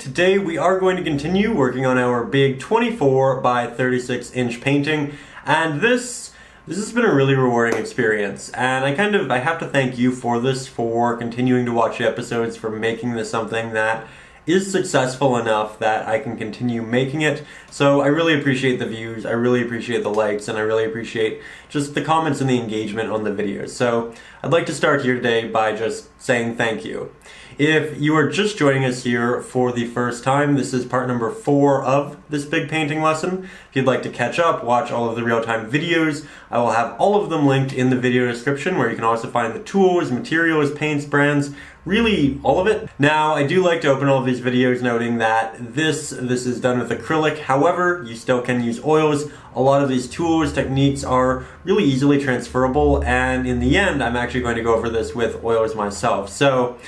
today we are going to continue working on our big 24 by 36 inch painting, and this has been a really rewarding experience, and I have to thank you for this, for continuing to watch the episodes, for making this something that is successful enough that I can continue making it. So I really appreciate the views, I really appreciate the likes, and I really appreciate just the comments and the engagement on the videos. So I'd like to start here today by just saying thank you. If you are just joining us here for the first time, this is part number 4 of this big painting lesson. If you'd like to catch up, watch all of the real-time videos, I will have all of them linked in the video description, where you can also find the tools, materials, paints, brands, really all of it. Now, I do like to open all of these videos noting that this is done with acrylic. However, you still can use oils. A lot of these tools, techniques are really easily transferable, and in the end, I'm actually going to go over this with oils myself. So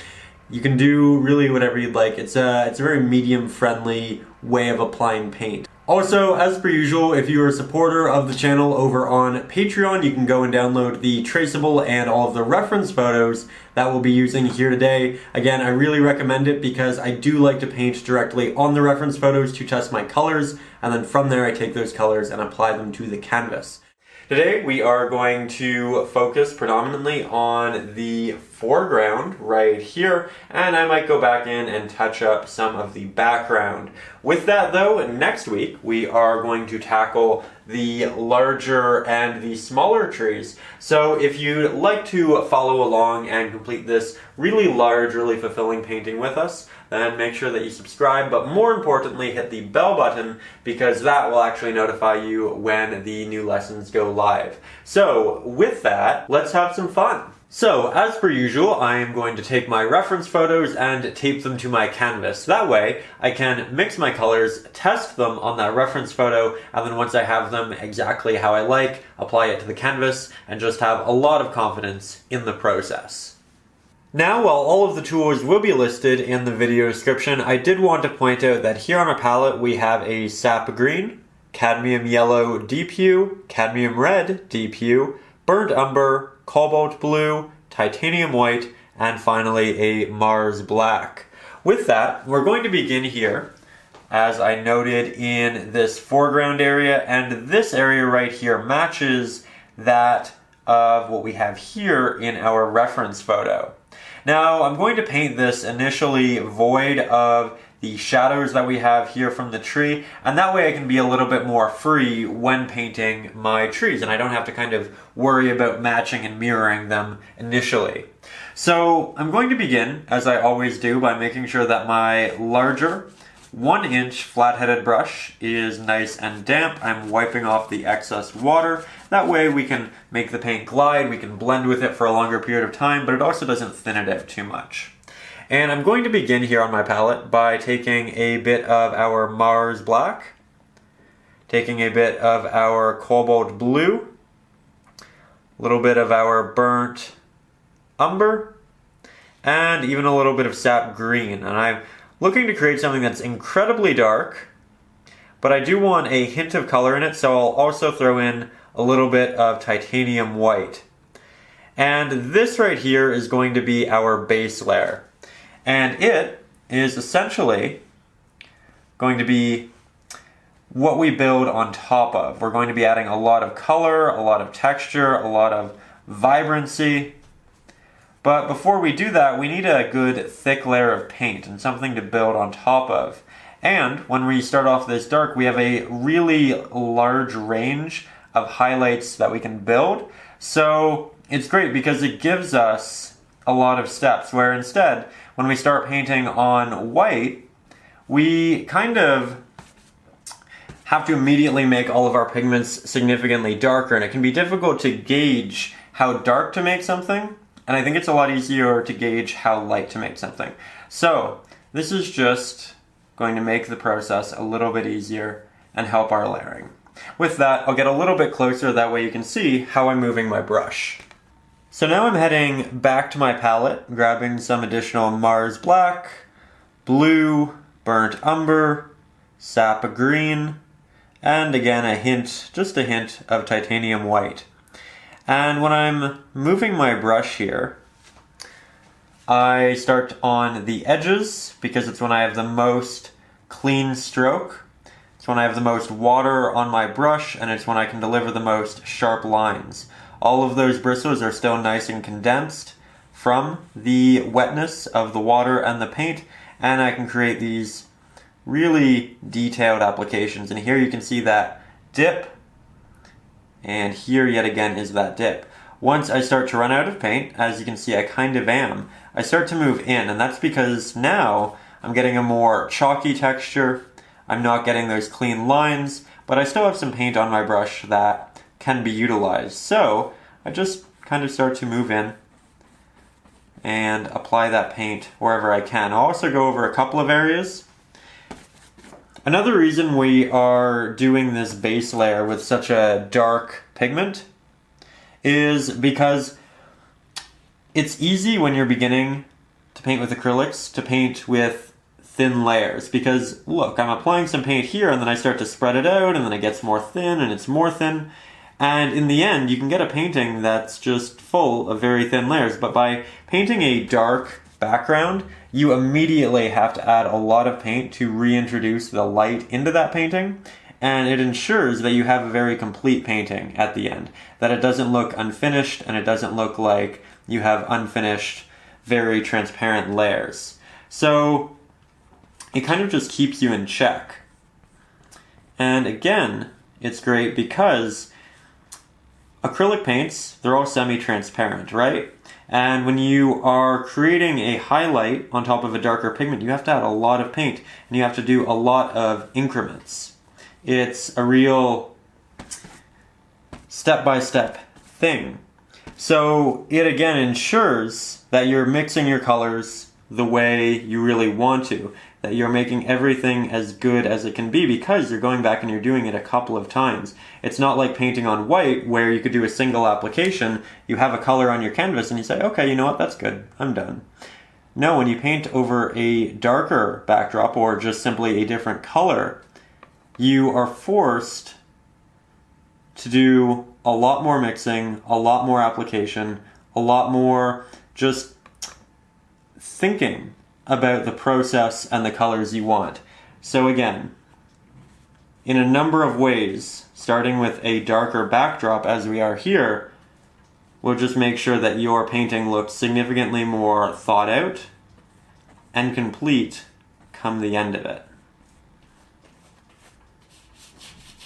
you can do really whatever you'd like. It's a very medium-friendly way of applying paint. Also, as per usual, if you're a supporter of the channel over on Patreon, you can go and download the traceable and all of the reference photos that we'll be using here today. Again, I really recommend it because I do like to paint directly on the reference photos to test my colors, and then from there I take those colors and apply them to the canvas. Today we are going to focus predominantly on the foreground right here, and I might go back in and touch up some of the background. With that though, next week we are going to tackle the larger and the smaller trees. So if you'd like to follow along and complete this really large, really fulfilling painting with us, then make sure that you subscribe, but more importantly, hit the bell button, because that will actually notify you when the new lessons go live. So with that, let's have some fun. So, as per usual, I am going to take my reference photos and tape them to my canvas. That way, I can mix my colors, test them on that reference photo, and then once I have them exactly how I like, apply it to the canvas, and just have a lot of confidence in the process. Now, while all of the tools will be listed in the video description, I did want to point out that here on our palette we have a sap green, cadmium yellow deep hue, cadmium red deep hue, burnt umber, cobalt blue, titanium white, and finally a Mars black. With that, we're going to begin here, as I noted, in this foreground area, and this area right here matches that of what we have here in our reference photo. Now, I'm going to paint this initially void of the shadows that we have here from the tree, and that way I can be a little bit more free when painting my trees, and I don't have to kind of worry about matching and mirroring them initially. So I'm going to begin, as I always do, by making sure that my larger 1-inch flat-headed brush is nice and damp. I'm wiping off the excess water. That way we can make the paint glide, we can blend with it for a longer period of time, but it also doesn't thin it out too much. And I'm going to begin here on my palette by taking a bit of our Mars black, taking a bit of our cobalt blue, a little bit of our burnt umber, and even a little bit of sap green. And I'm looking to create something that's incredibly dark, but I do want a hint of color in it, so I'll also throw in a little bit of titanium white. And this right here is going to be our base layer. And it is essentially going to be what we build on top of. We're going to be adding a lot of color, a lot of texture, a lot of vibrancy. But before we do that, we need a good thick layer of paint and something to build on top of. And when we start off this dark, we have a really large range of highlights that we can build. So it's great because it gives us a lot of steps, where instead, when we start painting on white, we kind of have to immediately make all of our pigments significantly darker, and it can be difficult to gauge how dark to make something, and I think it's a lot easier to gauge how light to make something. So this is just going to make the process a little bit easier and help our layering. With that, I'll get a little bit closer, that way you can see how I'm moving my brush. So now I'm heading back to my palette, grabbing some additional Mars black, blue, burnt umber, sap green, and again just a hint of titanium white. And when I'm moving my brush here, I start on the edges because it's when I have the most clean stroke. It's when I have the most water on my brush, and it's when I can deliver the most sharp lines. All of those bristles are still nice and condensed from the wetness of the water and the paint, and I can create these really detailed applications. And here you can see that dip, and here yet again is that dip. Once I start to run out of paint, as you can see I kind of am, I start to move in, and that's because now I'm getting a more chalky texture. I'm not getting those clean lines, but I still have some paint on my brush that can be utilized. So I just kind of start to move in and apply that paint wherever I can. I'll also go over a couple of areas. Another reason we are doing this base layer with such a dark pigment is because it's easy when you're beginning to paint with acrylics to paint with thin layers, because look, I'm applying some paint here and then I start to spread it out and then it gets more thin and it's more thin, and in the end you can get a painting that's just full of very thin layers. But by painting a dark background, you immediately have to add a lot of paint to reintroduce the light into that painting, and it ensures that you have a very complete painting at the end, that it doesn't look unfinished and it doesn't look like you have unfinished, very transparent layers. So it kind of just keeps you in check. And again, it's great because acrylic paints, they're all semi-transparent, right? And when you are creating a highlight on top of a darker pigment, you have to add a lot of paint, and you have to do a lot of increments. It's a real step-by-step thing. So it again ensures that you're mixing your colors the way you really want to, that you're making everything as good as it can be, because you're going back and you're doing it a couple of times. It's not like painting on white where you could do a single application, you have a color on your canvas and you say, okay, you know what, that's good, I'm done. No, when you paint over a darker backdrop or just simply a different color, you are forced to do a lot more mixing, a lot more application, a lot more just thinking about the process and the colors you want. So again, in a number of ways, starting with a darker backdrop as we are here, will just make sure that your painting looks significantly more thought out and complete come the end of it.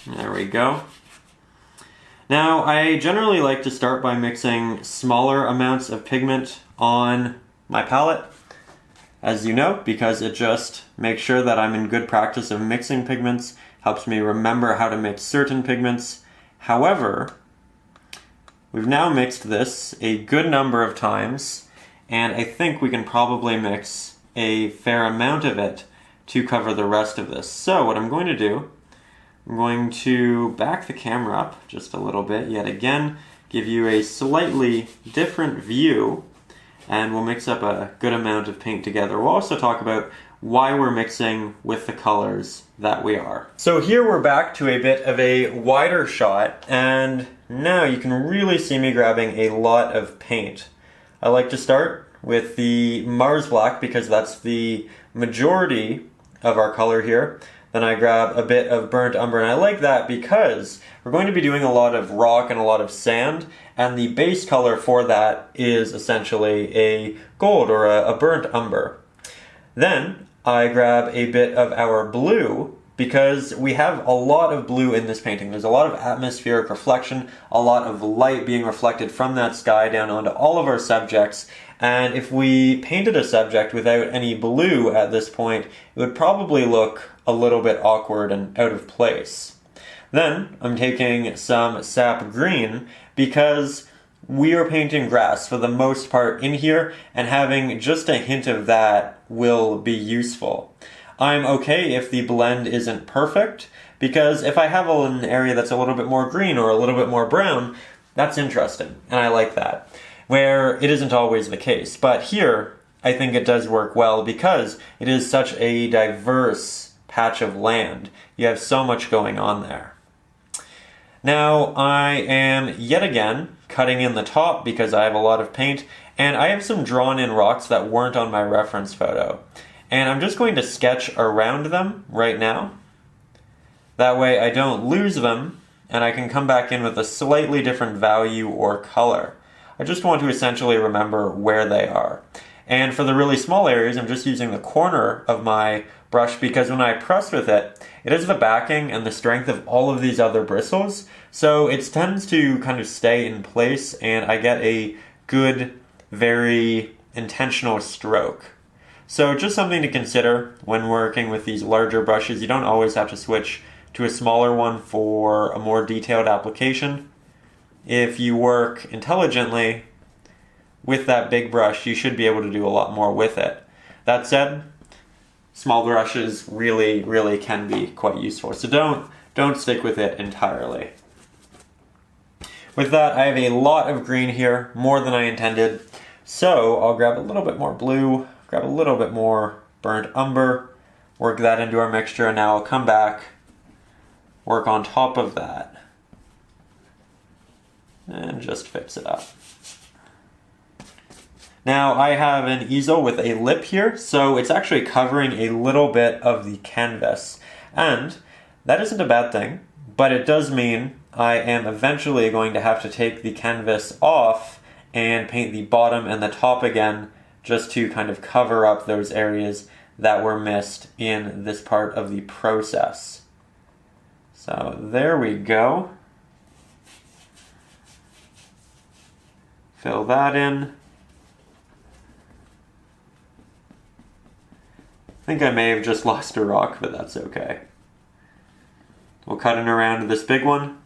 There we go. Now, I generally like to start by mixing smaller amounts of pigment on my palette, as you know, because it just makes sure that I'm in good practice of mixing pigments, helps me remember how to mix certain pigments. However, we've now mixed this a good number of times, and I think we can probably mix a fair amount of it to cover the rest of this. So what I'm going to do, I'm going to back the camera up just a little bit, yet again, give you a slightly different view, and we'll mix up a good amount of paint together. We'll also talk about why we're mixing with the colors that we are. So here we're back to a bit of a wider shot, and now you can really see me grabbing a lot of paint. I like to start with the Mars Black because that's the majority of our color here. Then I grab a bit of burnt umber, and I like that because we're going to be doing a lot of rock and a lot of sand, and the base color for that is essentially a gold or a burnt umber. Then I grab a bit of our blue because we have a lot of blue in this painting. There's a lot of atmospheric reflection, a lot of light being reflected from that sky down onto all of our subjects. And if we painted a subject without any blue at this point, it would probably look a little bit awkward and out of place. Then I'm taking some sap green because we are painting grass for the most part in here, and having just a hint of that will be useful. I'm okay if the blend isn't perfect, because if I have an area that's a little bit more green or a little bit more brown, that's interesting, and I like that, where it isn't always the case. But here, I think it does work well because it is such a diverse patch of land. You have so much going on there. Now, I am yet again cutting in the top because I have a lot of paint, And I have some drawn in rocks that weren't on my reference photo. And I'm just going to sketch around them right now. That way I don't lose them, and I can come back in with a slightly different value or color. I just want to essentially remember where they are. And for the really small areas, I'm just using the corner of my brush because when I press with it, it has the backing and the strength of all of these other bristles, so it tends to kind of stay in place and I get a good, very intentional stroke. So just something to consider when working with these larger brushes. You don't always have to switch to a smaller one for a more detailed application. If you work intelligently with that big brush, you should be able to do a lot more with it. That said, small brushes really can be quite useful, so don't stick with it entirely. With that, I have a lot of green here, more than I intended, so I'll grab a little bit more blue, grab a little bit more burnt umber, work that into our mixture, and now I'll come back, work on top of that, and just fix it up. Now I have an easel with a lip here, so it's actually covering a little bit of the canvas. And that isn't a bad thing, but it does mean I am eventually going to have to take the canvas off and paint the bottom and the top again, just to kind of cover up those areas that were missed in this part of the process. So there we go. Fill that in. I think I may have just lost a rock, but that's okay. We'll cut in around this big one.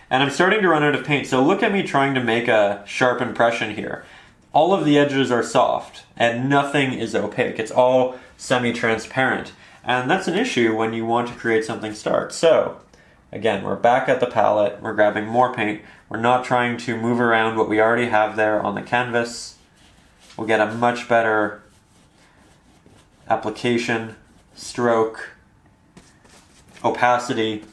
And I'm starting to run out of paint, so look at me trying to make a sharp impression here. All of the edges are soft, and nothing is opaque. It's all semi-transparent. And that's an issue when you want to create something stark. So, again, we're back at the palette, we're grabbing more paint, we're not trying to move around what we already have there on the canvas. We'll get a much better application, stroke, opacity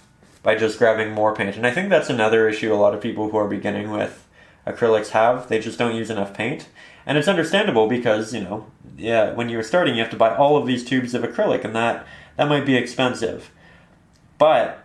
by just grabbing more paint. And I think that's another issue a lot of people who are beginning with acrylics have. They just don't use enough paint. And it's understandable because, when you're starting you have to buy all of these tubes of acrylic, and that might be expensive. But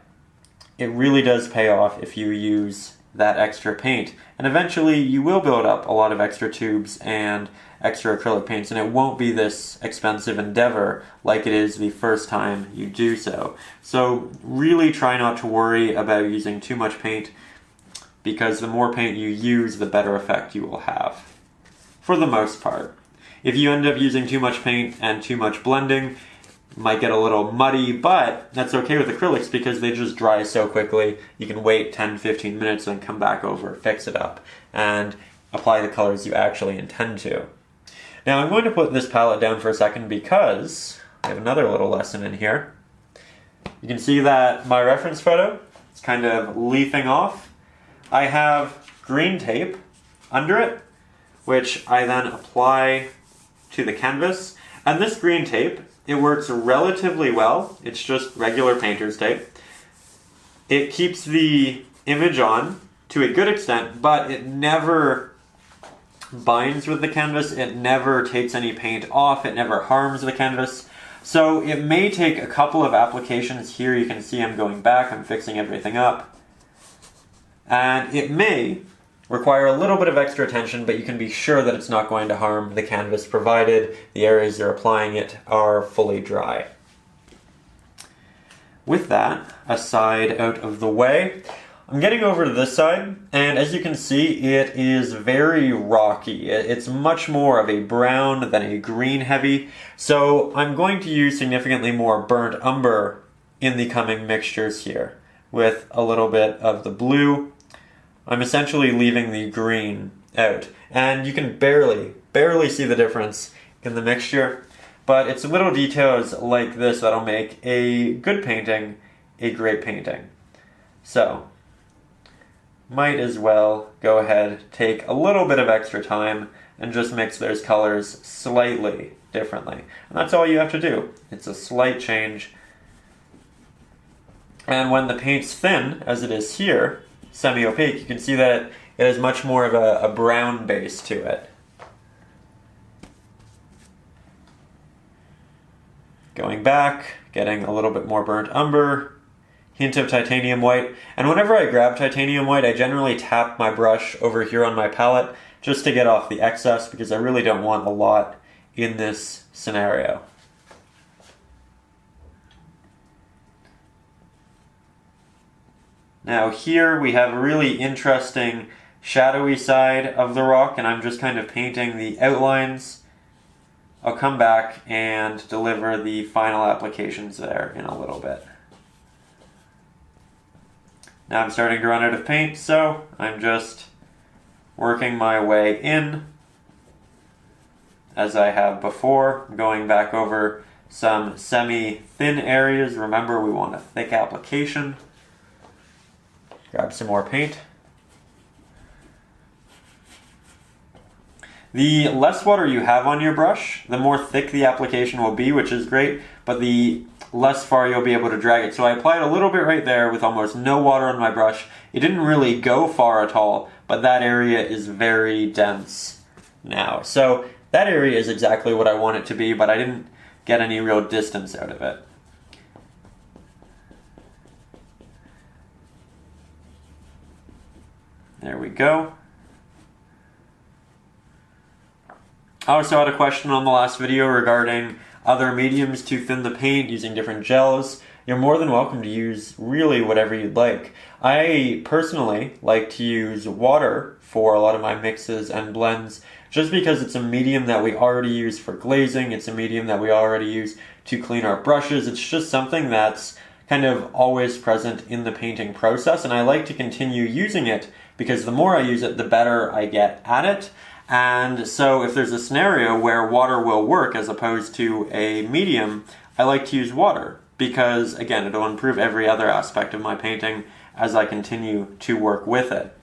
it really does pay off if you use that extra paint. And eventually you will build up a lot of extra tubes and extra acrylic paints, and it won't be this expensive endeavor like it is the first time you do so. So really try not to worry about using too much paint, because the more paint you use, the better effect you will have, for the most part. If you end up using too much paint and too much blending, it might get a little muddy, but that's okay with acrylics because they just dry so quickly. You can wait 10-15 minutes and come back over, fix it up, and apply the colors you actually intend to. Now I'm going to put this palette down for a second because I have another little lesson in here. You can see that my reference photo is kind of leafing off. I have green tape under it, which I then apply to the canvas. And this green tape, it works relatively well. It's just regular painter's tape. It keeps the image on to a good extent, but it never binds with the canvas, it never takes any paint off, it never harms the canvas. So it may take a couple of applications. Here you can see I'm going back, I'm fixing everything up. And it may require a little bit of extra attention, but you can be sure that it's not going to harm the canvas, provided the areas you're applying it are fully dry. With that aside out of the way, I'm getting over to this side, and as you can see, it is very rocky. It's much more of a brown than a green heavy, so I'm going to use significantly more burnt umber in the coming mixtures here, with a little bit of the blue. I'm essentially leaving the green out, and you can barely see the difference in the mixture, but it's little details like this that'll make a good painting a great painting. So, might as well go ahead, take a little bit of extra time, and just mix those colors slightly differently. And that's all you have to do. It's a slight change. And when the paint's thin, as it is here, semi-opaque, you can see that it has much more of a brown base to it. Going back, getting a little bit more burnt umber, hint of titanium white, and whenever I grab titanium white, I generally tap my brush over here on my palette just to get off the excess, because I really don't want a lot in this scenario. Now here we have a really interesting shadowy side of the rock, and I'm just kind of painting the outlines. I'll come back and deliver the final applications there in a little bit. Now I'm starting to run out of paint, so I'm just working my way in as I have before, going back over some semi-thin areas. Remember, we want a thick application. Grab some more paint. The less water you have on your brush, the more thick the application will be, which is great, but the less far you'll be able to drag it. So I applied a little bit right there with almost no water on my brush. It didn't really go far at all, but that area is very dense now. So that area is exactly what I want it to be, but I didn't get any real distance out of it. There we go. I also had a question on the last video regarding other mediums to thin the paint using different gels. You're more than welcome to use really whatever you'd like. I personally like to use water for a lot of my mixes and blends just because it's a medium that we already use for glazing. It's a medium that we already use to clean our brushes. It's just something that's kind of always present in the painting process, and I like to continue using it because the more I use it, the better I get at it. And so if there's a scenario where water will work as opposed to a medium, I like to use water because, again, it'll improve every other aspect of my painting as I continue to work with it.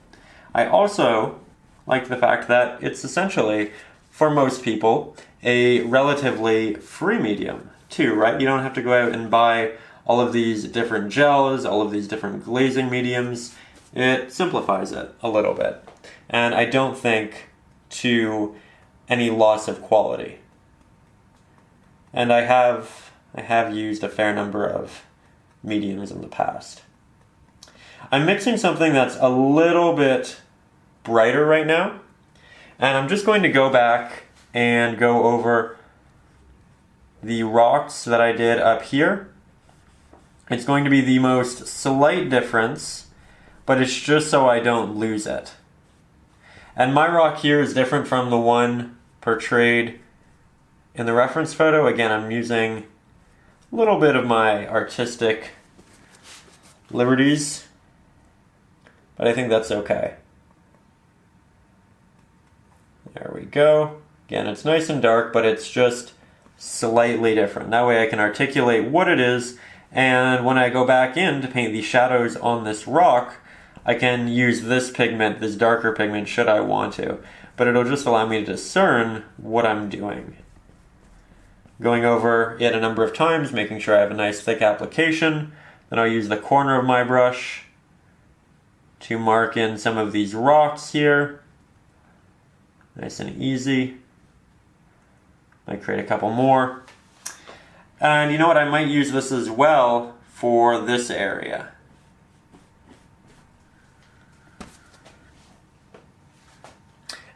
I also like the fact that it's essentially, for most people, a relatively free medium too, right? You don't have to go out and buy all of these different gels, all of these different glazing mediums. It simplifies it a little bit. And I don't think to any loss of quality. And I have used a fair number of mediums in the past. I'm mixing something that's a little bit brighter right now, and I'm just going to go back and go over the rocks that I did up here. It's going to be the most slight difference, but it's just so I don't lose it. And my rock here is different from the one portrayed in the reference photo. Again, I'm using a little bit of my artistic liberties, but I think that's okay. There we go. Again, it's nice and dark, but it's just slightly different. That way I can articulate what it is, and when I go back in to paint the shadows on this rock, I can use this pigment, this darker pigment, should I want to. But it'll just allow me to discern what I'm doing. Going over it a number of times, making sure I have a nice thick application. Then I'll use the corner of my brush to mark in some of these rocks here. Nice and easy. Might create a couple more. And you know what, I might use this as well for this area.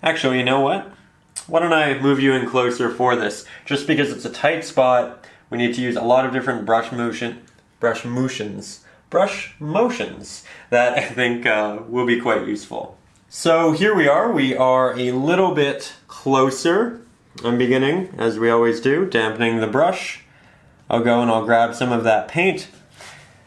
Actually, you know what? Why don't I move you in closer for this? Just because it's a tight spot, we need to use a lot of different brush motions that I think will be quite useful. So here we are a little bit closer. I'm beginning, as we always do, dampening the brush. I'll go and I'll grab some of that paint,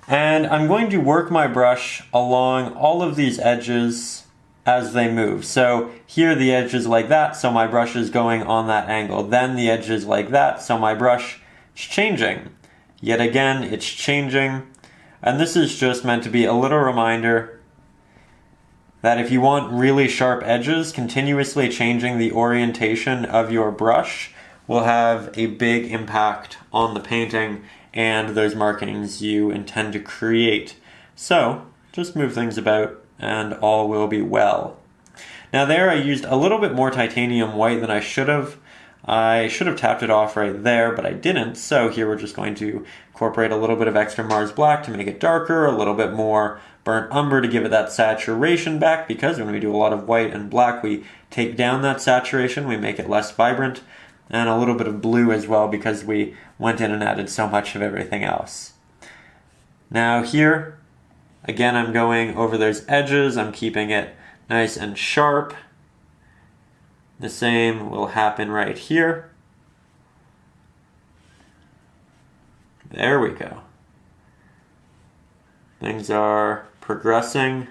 and I'm going to work my brush along all of these edges as they move. So here the edge is like that, so my brush is going on that angle. Then the edge is like that, so my brush is changing. Yet again, it's changing. And this is just meant to be a little reminder that if you want really sharp edges, continuously changing the orientation of your brush will have a big impact on the painting and those markings you intend to create. So just move things about and all will be well. Now there I used a little bit more titanium white than I should have. I should have tapped it off right there, but I didn't. So here we're just going to incorporate a little bit of extra Mars Black to make it darker, a little bit more burnt umber to give it that saturation back, because when we do a lot of white and black, we take down that saturation, we make it less vibrant, and a little bit of blue as well because we went in and added so much of everything else. Now here, again, I'm going over those edges, I'm keeping it nice and sharp. The same will happen right here. There we go. Things are progressing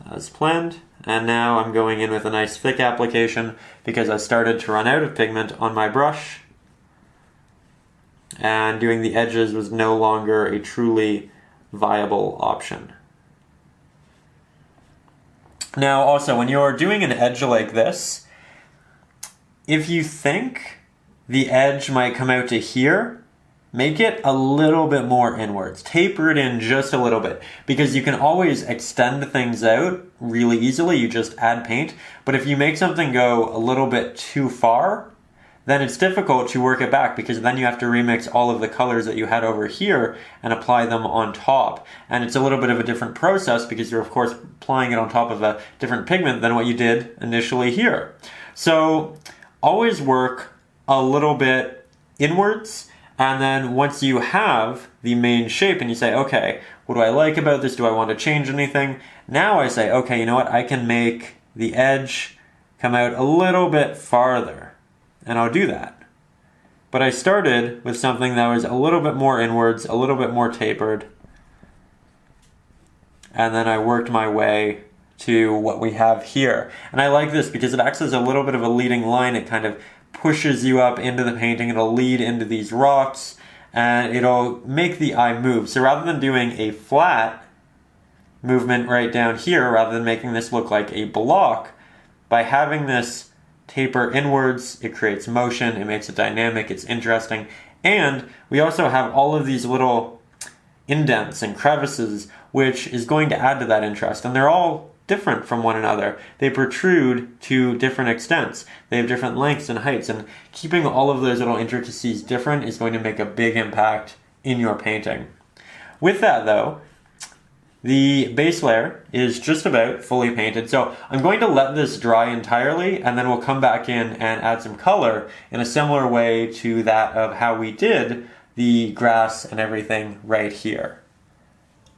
as planned. And now I'm going in with a nice thick application because I started to run out of pigment on my brush. And doing the edges was no longer a truly viable option. Now also, when you're doing an edge like this, if you think the edge might come out to here, make it a little bit more inwards. Taper it in just a little bit, because you can always extend things out really easily. You just add paint. But if you make something go a little bit too far, then it's difficult to work it back, because then you have to remix all of the colors that you had over here and apply them on top. And it's a little bit of a different process because you're of course applying it on top of a different pigment than what you did initially here. So always work a little bit inwards, and then once you have the main shape and you say, okay, what do I like about this? Do I want to change anything? Now I say, okay, you know what? I can make the edge come out a little bit farther. And I'll do that. But I started with something that was a little bit more inwards, a little bit more tapered. And then I worked my way to what we have here. And I like this because it acts as a little bit of a leading line. It kind of pushes you up into the painting. It'll lead into these rocks and it'll make the eye move. So rather than doing a flat movement right down here, rather than making this look like a block, by having this taper inwards, it creates motion, it makes it dynamic, it's interesting, and we also have all of these little indents and crevices, which is going to add to that interest, and they're all different from one another. They protrude to different extents, they have different lengths and heights, and keeping all of those little intricacies different is going to make a big impact in your painting. With that though, the base layer is just about fully painted, so I'm going to let this dry entirely, and then we'll come back in and add some color in a similar way to that of how we did the grass and everything right here.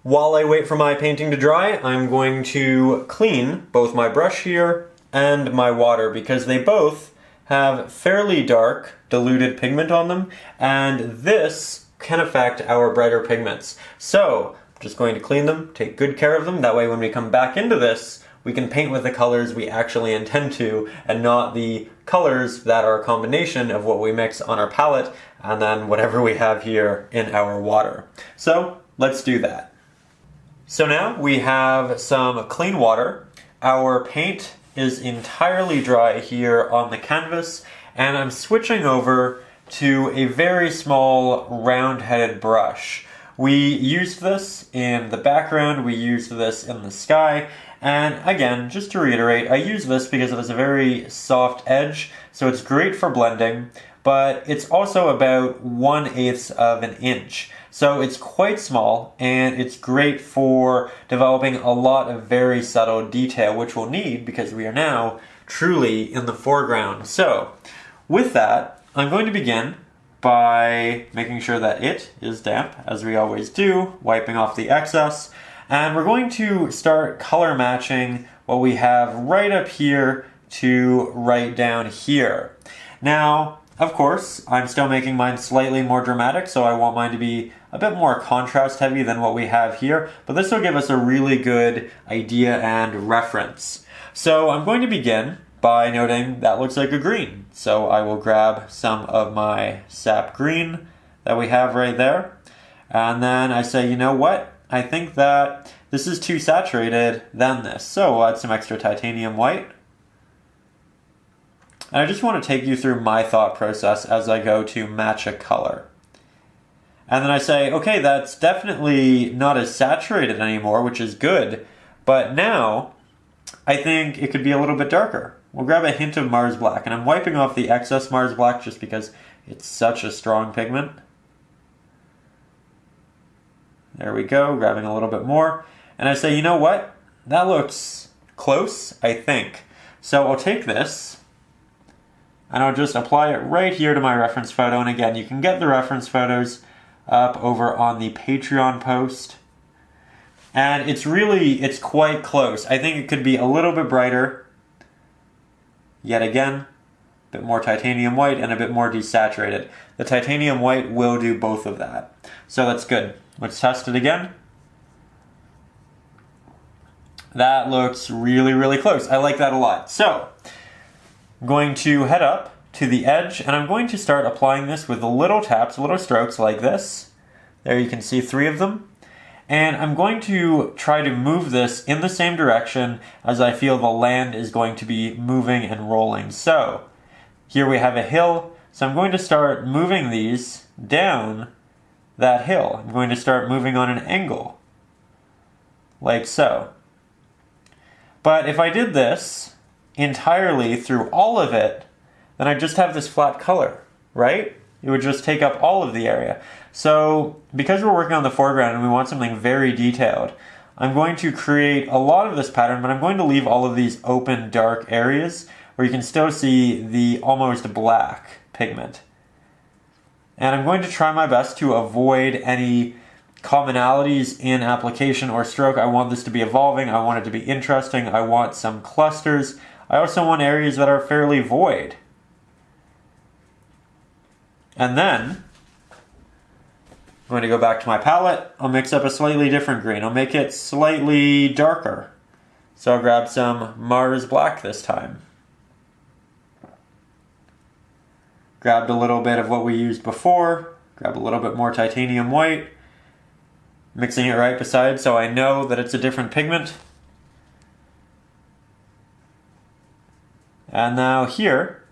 While I wait for my painting to dry, I'm going to clean both my brush here and my water, because they both have fairly dark diluted pigment on them, and this can affect our brighter pigments. So just going to clean them, take good care of them, that way when we come back into this, we can paint with the colors we actually intend to, and not the colors that are a combination of what we mix on our palette, and then whatever we have here in our water. So let's do that. So now we have some clean water. Our paint is entirely dry here on the canvas, and I'm switching over to a very small round-headed brush. We used this in the background, we used this in the sky, and again, just to reiterate, I use this because it has a very soft edge, so it's great for blending, but it's also about 1/8 of an inch. So it's quite small, and it's great for developing a lot of very subtle detail, which we'll need because we are now truly in the foreground. So with that, I'm going to begin by making sure that it is damp, as we always do, wiping off the excess, and we're going to start color matching what we have right up here to right down here. Now, of course, I'm still making mine slightly more dramatic, so I want mine to be a bit more contrast heavy than what we have here, but this will give us a really good idea and reference. So I'm going to begin by noting that looks like a green. So I will grab some of my sap green that we have right there. And then I say, you know what? I think that this is too saturated than this. So we'll add some extra titanium white. And I just want to take you through my thought process as I go to match a color. And then I say, okay, that's definitely not as saturated anymore, which is good. But now I think it could be a little bit darker. We'll grab a hint of Mars Black, and I'm wiping off the excess Mars Black just because it's such a strong pigment. There we go, grabbing a little bit more. And I say, you know what? That looks close, I think. So I'll take this, and I'll just apply it right here to my reference photo. And again, you can get the reference photos up over on the Patreon post. And it's quite close. I think it could be a little bit brighter. Yet again, a bit more titanium white and a bit more desaturated. The titanium white will do both of that. So that's good. Let's test it again. That looks really, really close. I like that a lot. So, I'm going to head up to the edge, and I'm going to start applying this with little taps, little strokes like this. There you can see 3 of them. And I'm going to try to move this in the same direction as I feel the land is going to be moving and rolling. So, here we have a hill, so I'm going to start moving these down that hill. I'm going to start moving on an angle, like so. But if I did this entirely through all of it, then I'd just have this flat color, right? It would just take up all of the area. So because we're working on the foreground and we want something very detailed, I'm going to create a lot of this pattern, but I'm going to leave all of these open dark areas where you can still see the almost black pigment. And I'm going to try my best to avoid any commonalities in application or stroke. I want this to be evolving. I want it to be interesting. I want some clusters. I also want areas that are fairly void. And then I'm going to go back to my palette. I'll mix up a slightly different green. I'll make it slightly darker. So I'll grab some Mars Black this time. Grabbed a little bit of what we used before. Grab a little bit more titanium white. Mixing it right beside so I know that it's a different pigment. And now here,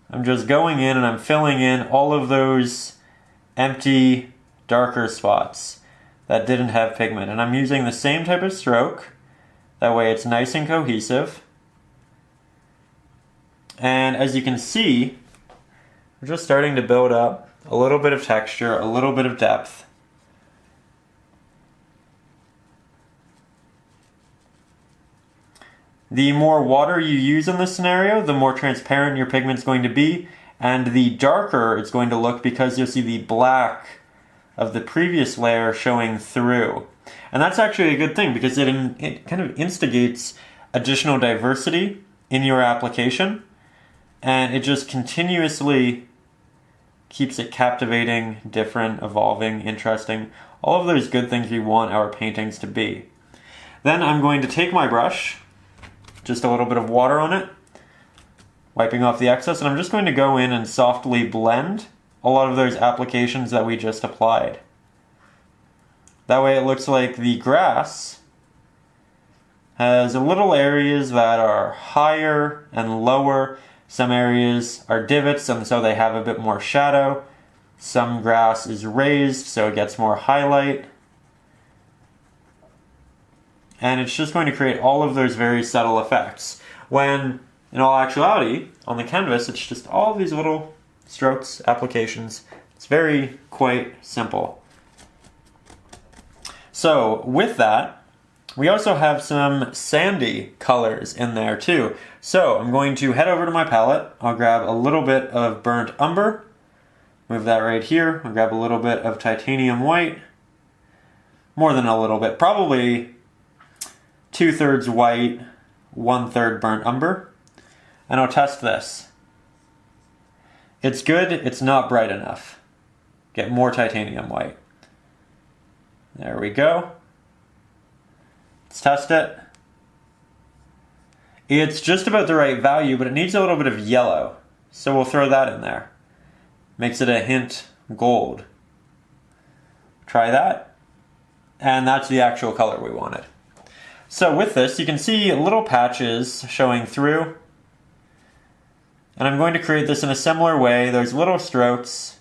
I'm just going in and I'm filling in all of those empty, darker spots that didn't have pigment. And I'm using the same type of stroke. That way it's nice and cohesive. And as you can see, we're just starting to build up a little bit of texture, a little bit of depth. The more water you use in this scenario, the more transparent your pigment's going to be, and the darker it's going to look because you'll see the black of the previous layer showing through. And that's actually a good thing because it kind of instigates additional diversity in your application, and it just continuously keeps it captivating, different, evolving, interesting, all of those good things we want our paintings to be. Then I'm going to take my brush, just a little bit of water on it, wiping off the excess, and I'm just going to go in and softly blend a lot of those applications that we just applied. That way it looks like the grass has little areas that are higher and lower. Some areas are divots, and so they have a bit more shadow. Some grass is raised, so it gets more highlight. And it's just going to create all of those very subtle effects. When, in all actuality, on the canvas, it's just all these little strokes, applications. It's very quite simple. So, with that, we also have some sandy colors in there too. So I'm going to head over to my palette. I'll grab a little bit of burnt umber. Move that right here. I'll grab a little bit of titanium white. More than a little bit. Probably 2/3 white, 1/3 burnt umber. And I'll test this. It's good. It's not bright enough. Get more titanium white. There we go. Let's test it. It's just about the right value, but it needs a little bit of yellow. So we'll throw that in there. Makes it a hint gold. Try that. And that's the actual color we wanted. So with this, you can see little patches showing through. And I'm going to create this in a similar way. There's little strokes.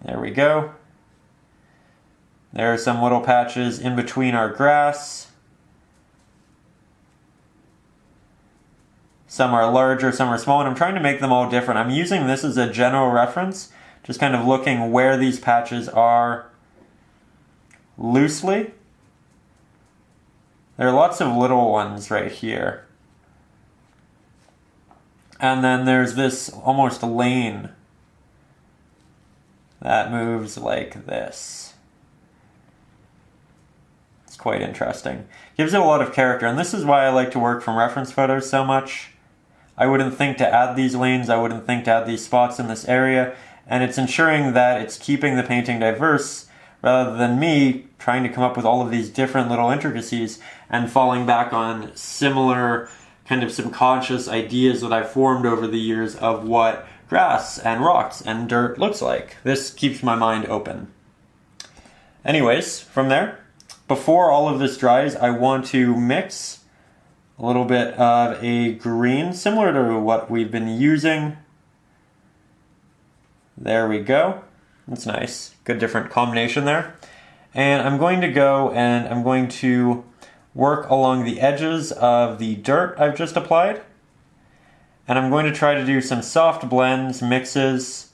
There we go. There are some little patches in between our grass. Some are larger, some are small, and I'm trying to make them all different. I'm using this as a general reference, just kind of looking where these patches are loosely. There are lots of little ones right here. And then there's this almost lane that moves like this. It's quite interesting. Gives it a lot of character, and this is why I like to work from reference photos so much. I wouldn't think to add these lanes, I wouldn't think to add these spots in this area, and it's ensuring that it's keeping the painting diverse rather than me trying to come up with all of these different little intricacies and falling back on similar kind of subconscious ideas that I've formed over the years of what grass and rocks and dirt looks like. This keeps my mind open. Anyways, from there, before all of this dries, I want to mix a little bit of a green, similar to what we've been using. There we go. That's nice. Good different combination there. And I'm going to go and I'm going to work along the edges of the dirt I've just applied. And I'm going to try to do some soft blends, mixes,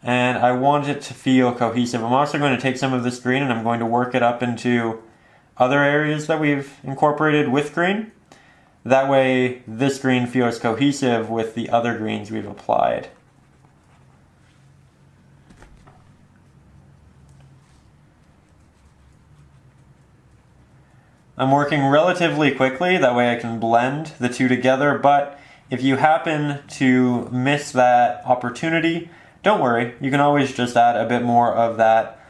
and I want it to feel cohesive. I'm also going to take some of this green and I'm going to work it up into other areas that we've incorporated with green. That way, this green feels cohesive with the other greens we've applied. I'm working relatively quickly, that way I can blend the two together, but if you happen to miss that opportunity, don't worry, you can always just add a bit more of that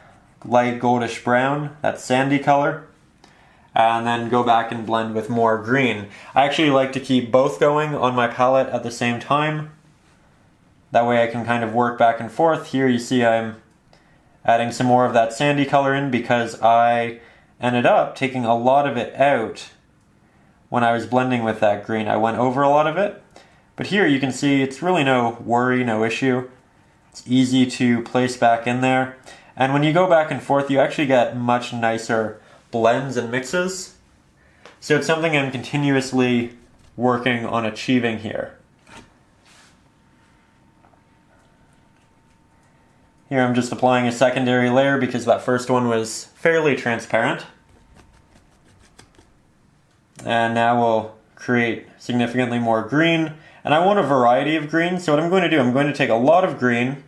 light goldish brown, that sandy color, and then go back and blend with more green. I actually like to keep both going on my palette at the same time. That way I can kind of work back and forth. Here you see I'm adding some more of that sandy color in because I ended up taking a lot of it out when I was blending with that green. I went over a lot of it, but here you can see it's really no worry, no issue. It's easy to place back in there. And when you go back and forth, you actually get much nicer blends and mixes. So it's something I'm continuously working on achieving here. Here I'm just applying a secondary layer because that first one was fairly transparent. And now we'll create significantly more green. And I want a variety of green, so what I'm going to do, I'm going to take a lot of green,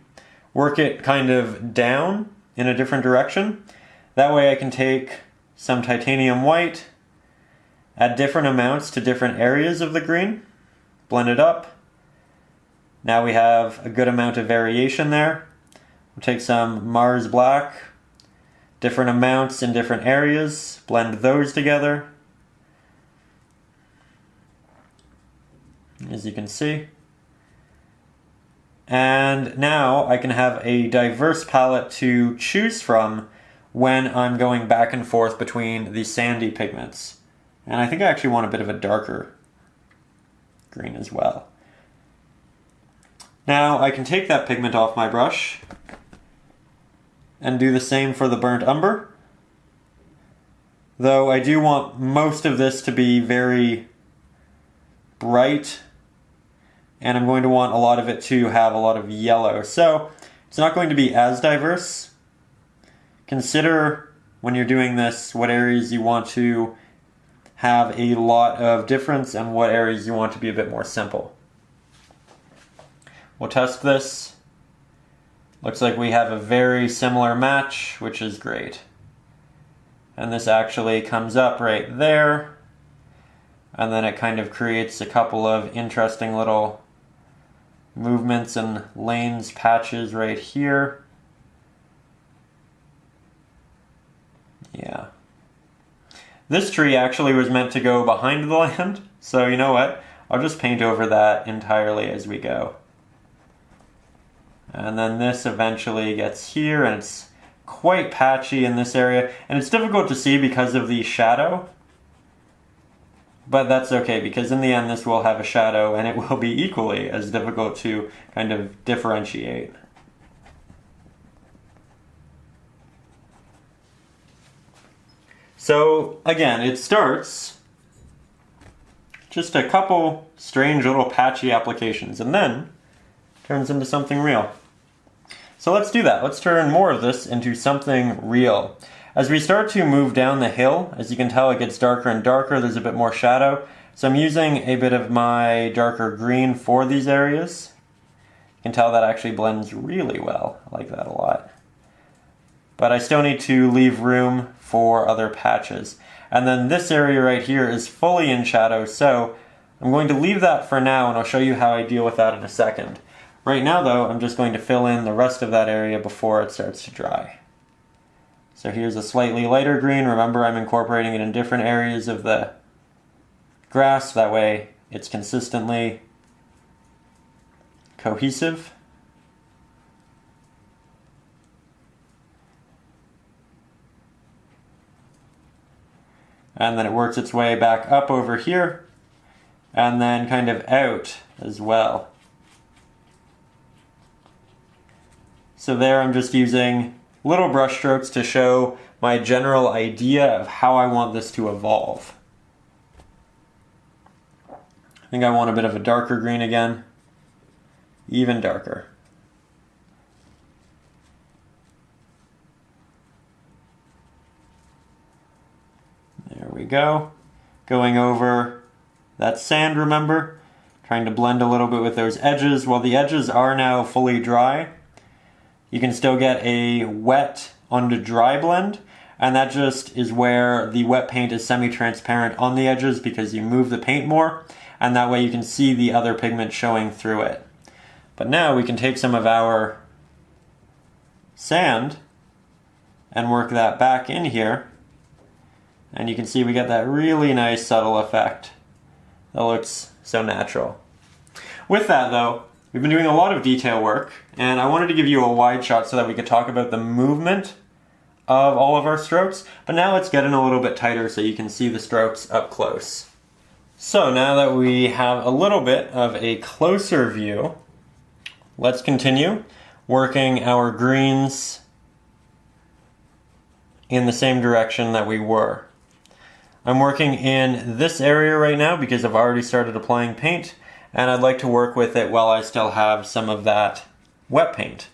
work it kind of down in a different direction. That way I can take some titanium white, add different amounts to different areas of the green, blend it up. Now we have a good amount of variation there. We'll take some Mars black, different amounts in different areas, blend those together. As you can see. And now I can have a diverse palette to choose from when I'm going back and forth between the sandy pigments. And I think I actually want a bit of a darker green as well. Now I can take that pigment off my brush and do the same for the burnt umber. Though I do want most of this to be very bright, and I'm going to want a lot of it to have a lot of yellow. So it's not going to be as diverse. Consider when you're doing this what areas you want to have a lot of difference and what areas you want to be a bit more simple. We'll test this. Looks like we have a very similar match, which is great. And this actually comes up right there. And then it kind of creates a couple of interesting little movements and lanes, patches right here. Yeah. This tree actually was meant to go behind the land, so you know what? I'll just paint over that entirely as we go. And then this eventually gets here, and it's quite patchy in this area, and it's difficult to see because of the shadow. But that's okay, because in the end this will have a shadow, and it will be equally as difficult to kind of differentiate. So again, it starts just a couple strange little patchy applications and then turns into something real. So let's do that. Let's turn more of this into something real. As we start to move down the hill, as you can tell, it gets darker and darker. There's a bit more shadow. So I'm using a bit of my darker green for these areas. You can tell that actually blends really well. I like that a lot. But I still need to leave room for other patches. And then this area right here is fully in shadow, so I'm going to leave that for now, and I'll show you how I deal with that in a second. Right now though, I'm just going to fill in the rest of that area before it starts to dry. So here's a slightly lighter green. Remember, I'm incorporating it in different areas of the grass, that way it's consistently cohesive. And then it works its way back up over here, and then kind of out as well. So there I'm just using little brush strokes to show my general idea of how I want this to evolve. I think I want a bit of a darker green again, even darker. There we go. Going over that sand, remember? Trying to blend a little bit with those edges. While the edges are now fully dry, you can still get a wet onto dry blend, and that just is where the wet paint is semi-transparent on the edges because you move the paint more, and that way you can see the other pigment showing through it. But now we can take some of our sand and work that back in here, and you can see we get that really nice subtle effect that looks so natural. With that though, we've been doing a lot of detail work, and I wanted to give you a wide shot so that we could talk about the movement of all of our strokes, but now let's get in a little bit tighter so you can see the strokes up close. So now that we have a little bit of a closer view, let's continue working our greens in the same direction that we were. I'm working in this area right now because I've already started applying paint, and I'd like to work with it while I still have some of that wet paint.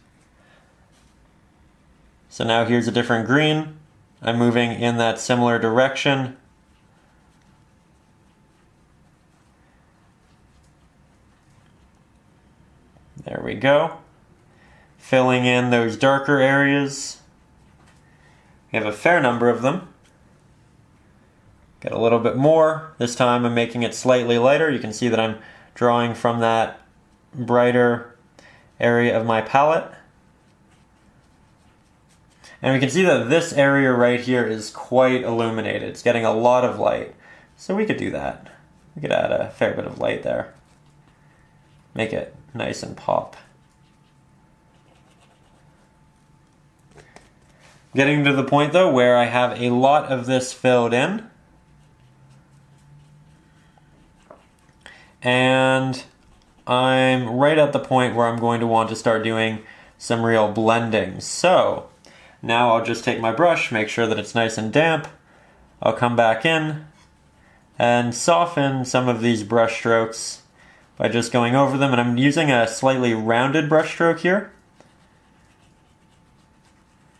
So now here's a different green. I'm moving in that similar direction. There we go. Filling in those darker areas. We have a fair number of them. Get a little bit more. This time I'm making it slightly lighter. You can see that I'm drawing from that brighter area of my palette. And we can see that this area right here is quite illuminated. It's getting a lot of light. So we could do that. We could add a fair bit of light there. Make it nice and pop. Getting to the point though where I have a lot of this filled in. And I'm right at the point where I'm going to want to start doing some real blending. So now I'll just take my brush, make sure that it's nice and damp. I'll come back in and soften some of these brush strokes by just going over them. And I'm using a slightly rounded brush stroke here,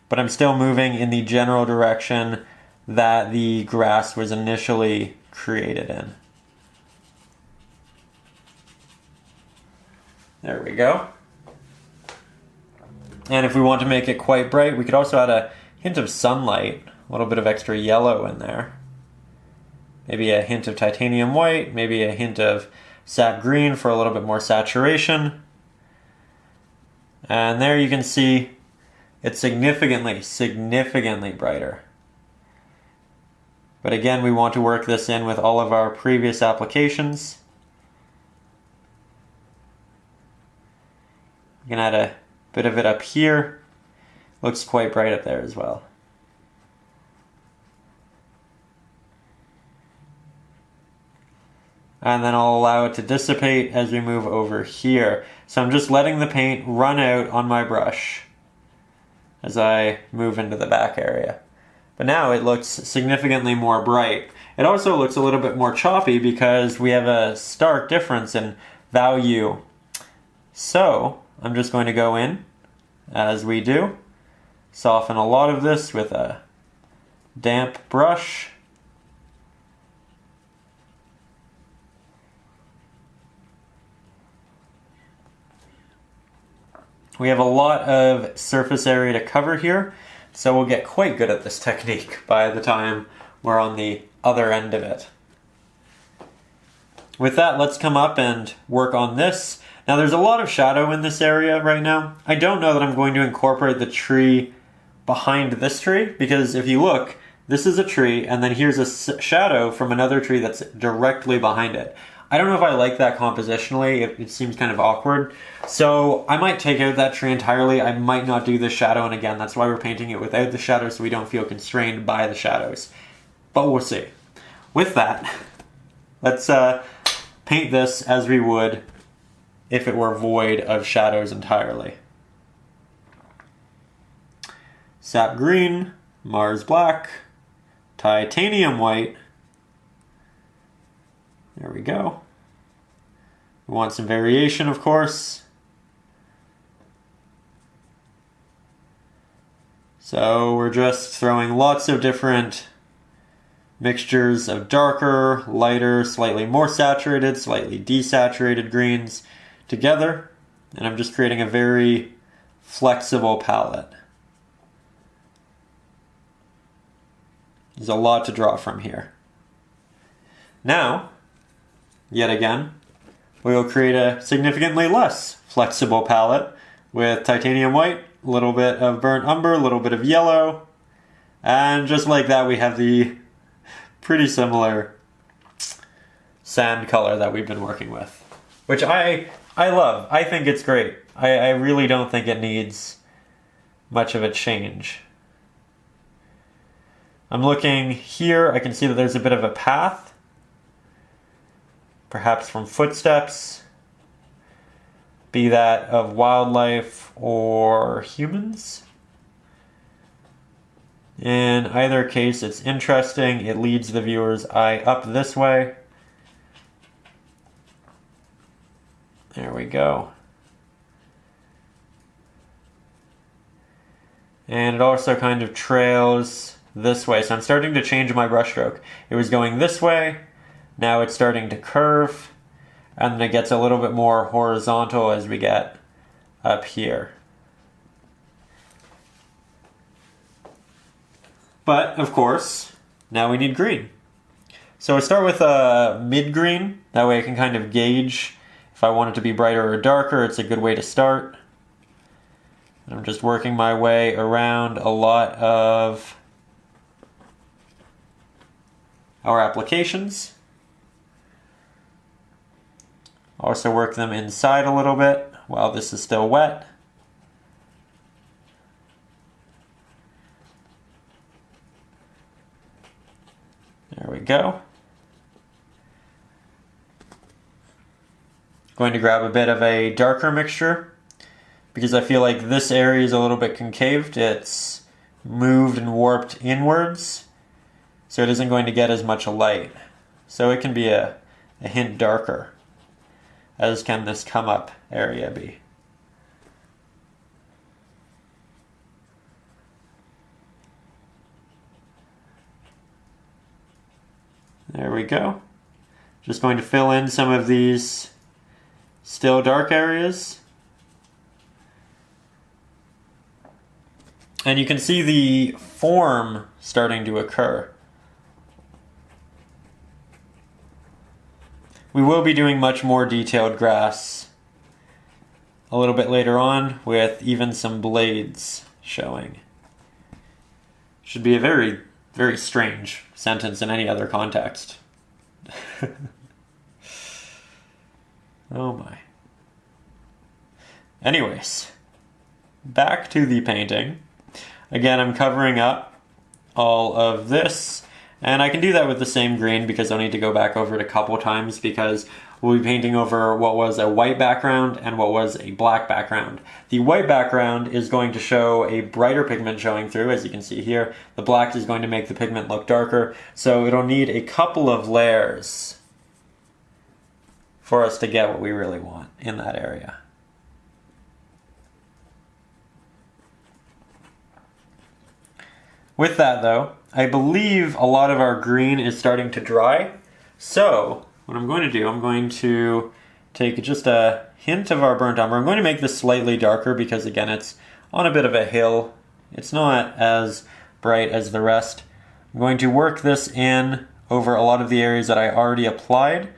but I'm still moving in the general direction that the grass was initially created in. There we go. And if we want to make it quite bright, we could also add a hint of sunlight, a little bit of extra yellow in there. Maybe a hint of titanium white, maybe a hint of sap green for a little bit more saturation. And there you can see it's significantly brighter. But again, we want to work this in with all of our previous applications. You can add a bit of it up here. Looks quite bright up there as well. And then I'll allow it to dissipate as we move over here. So I'm just letting the paint run out on my brush as I move into the back area. But now it looks significantly more bright. It also looks a little bit more choppy because we have a stark difference in value. So I'm just going to go in, as we do, soften a lot of this with a damp brush. We have a lot of surface area to cover here, so we'll get quite good at this technique by the time we're on the other end of it. With that, let's come up and work on this. Now there's a lot of shadow in this area right now. I don't know that I'm going to incorporate the tree behind this tree, because if you look, this is a tree, and then here's a shadow from another tree that's directly behind it. I don't know if I like that compositionally. It seems kind of awkward. So I might take out that tree entirely. I might not do the shadow, and again, that's why we're painting it without the shadow, so we don't feel constrained by the shadows. But we'll see. With that, let's paint this as we would if it were void of shadows entirely. Sap green, Mars black, titanium white. There we go. We want some variation, of course. So we're just throwing lots of different mixtures of darker, lighter, slightly more saturated, slightly desaturated greens together. And I'm just creating a very flexible palette. There's a lot to draw from here. Now, yet again, we will create a significantly less flexible palette with titanium white, a little bit of burnt umber, a little bit of yellow, and just like that we have the pretty similar sand color that we've been working with, which I love. I think it's great. I really don't think it needs much of a change. I'm looking here, I can see that there's a bit of a path, perhaps from footsteps, be that of wildlife or humans. In either case, it's interesting. It leads the viewer's eye up this way. There we go. And it also kind of trails this way. So I'm starting to change my brushstroke. It was going this way. Now it's starting to curve. And then it gets a little bit more horizontal as we get up here. But, of course, now we need green. So I start with a mid-green. That way I can kind of gauge if I want it to be brighter or darker. It's a good way to start. And I'm just working my way around a lot of our applications. Also work them inside a little bit while this is still wet. There we go. Going to grab a bit of a darker mixture because I feel like this area is a little bit concaved. It's moved and warped inwards, so it isn't going to get as much light. So it can be a hint darker, as can this come up area be. There we go. Just going to fill in some of these still dark areas. And you can see the form starting to occur. We will be doing much more detailed grass a little bit later on, with even some blades showing. Should be a very, very strange sentence in any other context. Oh my. Anyways, back to the painting. Again, I'm covering up all of this, and I can do that with the same green because I'll need to go back over it a couple times because we'll be painting over what was a white background and what was a black background. The white background is going to show a brighter pigment showing through, as you can see here. The black is going to make the pigment look darker, so it'll need a couple of layers for us to get what we really want in that area. With that though, I believe a lot of our green is starting to dry. So what I'm going to do, I'm going to take just a hint of our burnt umber. I'm going to make this slightly darker because again, it's on a bit of a hill. It's not as bright as the rest. I'm going to work this in over a lot of the areas that I already applied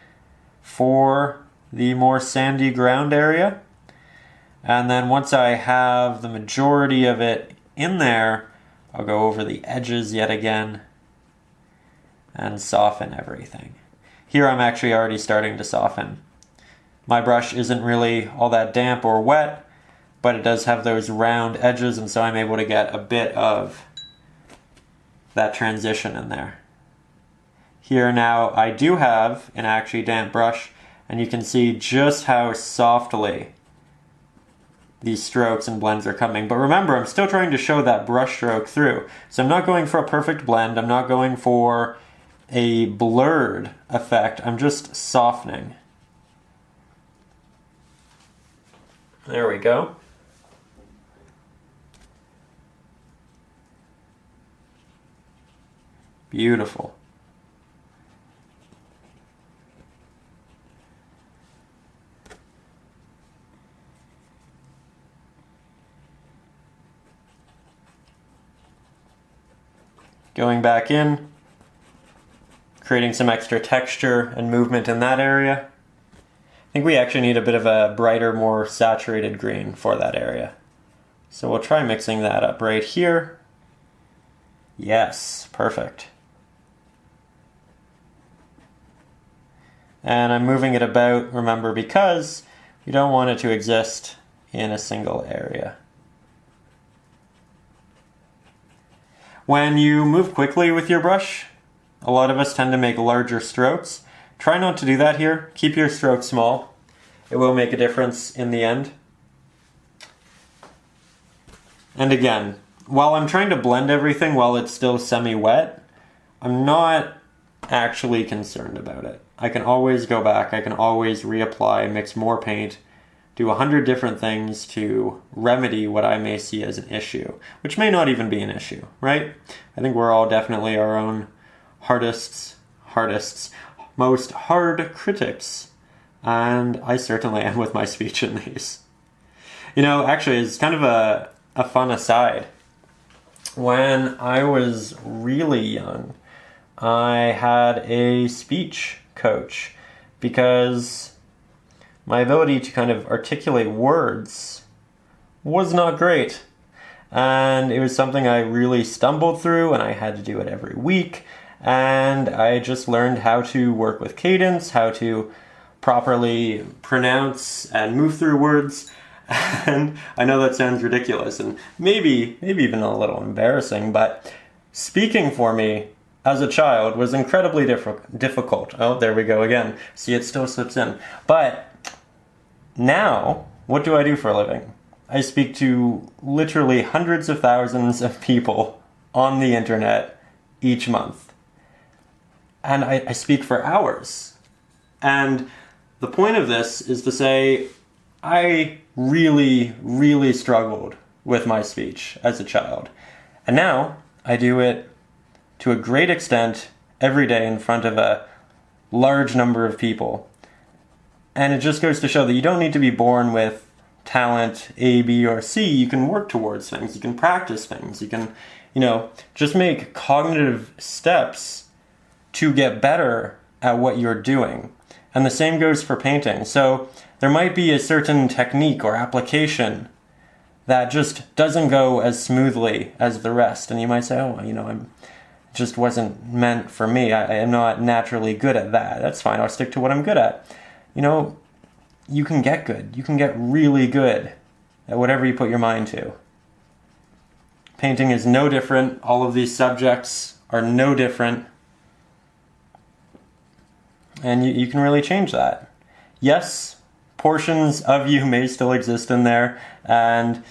for the more sandy ground area. And then once I have the majority of it in there, I'll go over the edges yet again and soften everything. Here I'm actually already starting to soften. My brush isn't really all that damp or wet, but it does have those round edges, and so I'm able to get a bit of that transition in there. Here now I do have an actually damp brush, and you can see just how softly these strokes and blends are coming. But remember, I'm still trying to show that brush stroke through. So I'm not going for a perfect blend. I'm not going for a blurred effect. I'm just softening. There we go. Beautiful. Going back in, creating some extra texture and movement in that area. I think we actually need a bit of a brighter, more saturated green for that area. So we'll try mixing that up right here. Yes, perfect. And I'm moving it about, remember, because you don't want it to exist in a single area. When you move quickly with your brush, a lot of us tend to make larger strokes. Try not to do that here. Keep your strokes small. It will make a difference in the end. And again, while I'm trying to blend everything while it's still semi-wet, I'm not actually concerned about it. I can always go back, I can always reapply, mix more paint, do 100 different things to remedy what I may see as an issue, which may not even be an issue, right? I think we're all definitely our own hardest, most hard critics, and I certainly am with my speech in these. You know, actually, it's kind of a fun aside. When I was really young, I had a speech coach because my ability to kind of articulate words was not great. And it was something I really stumbled through, and I had to do it every week. And I just learned how to work with cadence, how to properly pronounce and move through words. And I know that sounds ridiculous and maybe even a little embarrassing, but speaking for me as a child was incredibly difficult. Oh, there we go again. See, it still slips in. But now, what do I do for a living? I speak to literally hundreds of thousands of people on the internet each month. And I speak for hours. And the point of this is to say, I really struggled with my speech as a child. And now I do it to a great extent every day in front of a large number of people. And it just goes to show that you don't need to be born with talent A, B, or C. You can work towards things. You can practice things. You can, just make cognitive steps to get better at what you're doing. And the same goes for painting. So there might be a certain technique or application that just doesn't go as smoothly as the rest. And you might say, I'm just wasn't meant for me. I am not naturally good at that. That's fine. I'll stick to what I'm good at. You can get good. You can get really good at whatever you put your mind to. Painting is no different. All of these subjects are no different. And you can really change that. yes, portions of you may still exist in there, and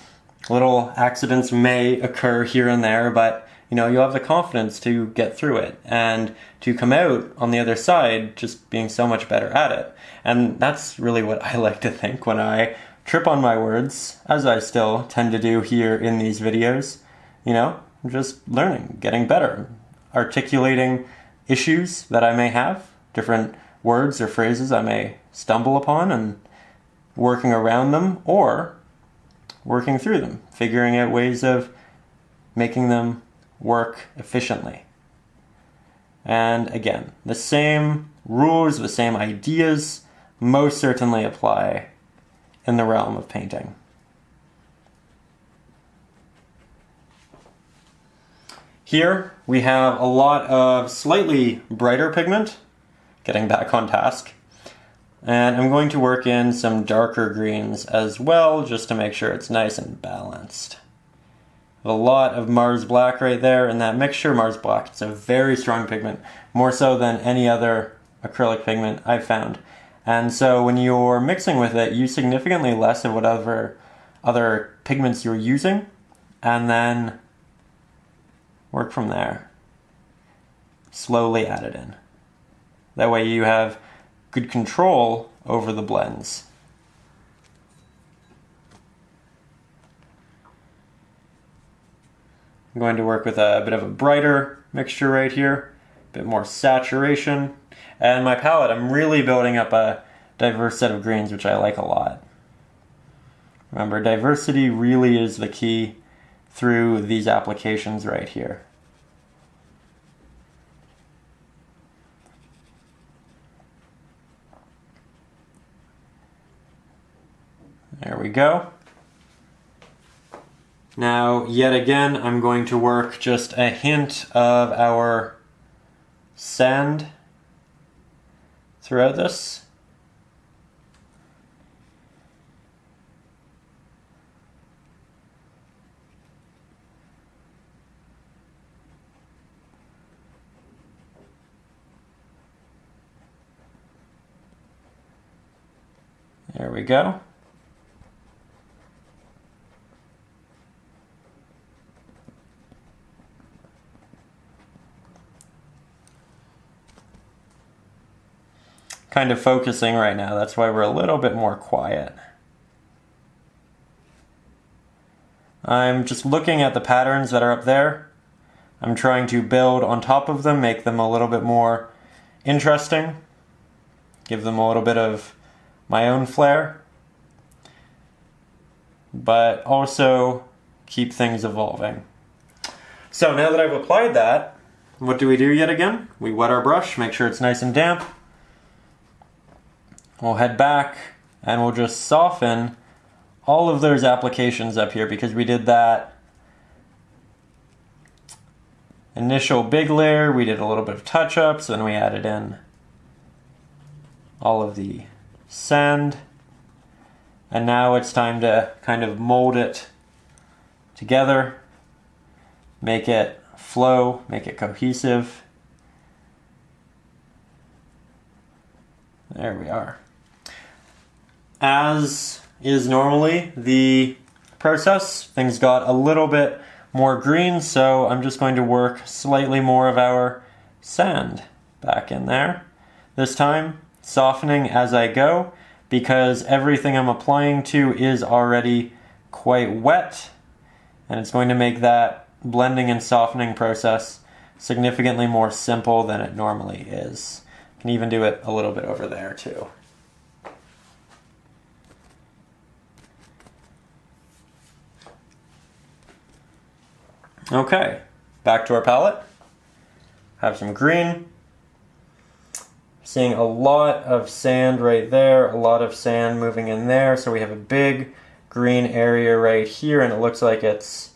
little accidents may occur here and there, but you know, you'll have the confidence to get through it and to come out on the other side just being so much better at it. And that's really what I like to think when I trip on my words, as I still tend to do here in these videos. You know, just learning, getting better, articulating issues that I may have, different words or phrases I may stumble upon, and working around them or working through them, figuring out ways of making them work efficiently. And again, the same rules, the same ideas most certainly apply in the realm of painting. Here we have a lot of slightly brighter pigment, getting back on task. And I'm going to work in some darker greens as well, just to make sure it's nice and balanced. A lot of Mars Black right there in that mixture. Mars Black, it's a very strong pigment, more so than any other acrylic pigment I've found. And so when you're mixing with it, use significantly less of whatever other pigments you're using, and then work from there. Slowly add it in. That way you have good control over the blends. I'm going to work with a bit of a brighter mixture right here, a bit more saturation. And my palette, I'm really building up a diverse set of greens, which I like a lot. Remember, diversity really is the key through these applications right here. There we go. Now, yet again, I'm going to work just a hint of our sand throughout this. There we go. Kind of focusing right now, that's why we're a little bit more quiet. I'm just looking at the patterns that are up there. I'm trying to build on top of them, make them a little bit more interesting, give them a little bit of my own flair, but also keep things evolving. So now that I've applied that, what do we do yet again? We wet our brush, make sure it's nice and damp. We'll head back and we'll just soften all of those applications up here because we did that initial big layer, we did a little bit of touch-ups, then we added in all of the sand, and now it's time to kind of mold it together, make it flow, make it cohesive. There we are. As is normally the process, things got a little bit more green, so I'm just going to work slightly more of our sand back in there. This time, softening as I go, because everything I'm applying to is already quite wet, and it's going to make that blending and softening process significantly more simple than it normally is. Can even do it a little bit over there too. Okay, back to our palette. Have some green. Seeing a lot of sand right there, a lot of sand moving in there. So we have a big green area right here, and it looks like it's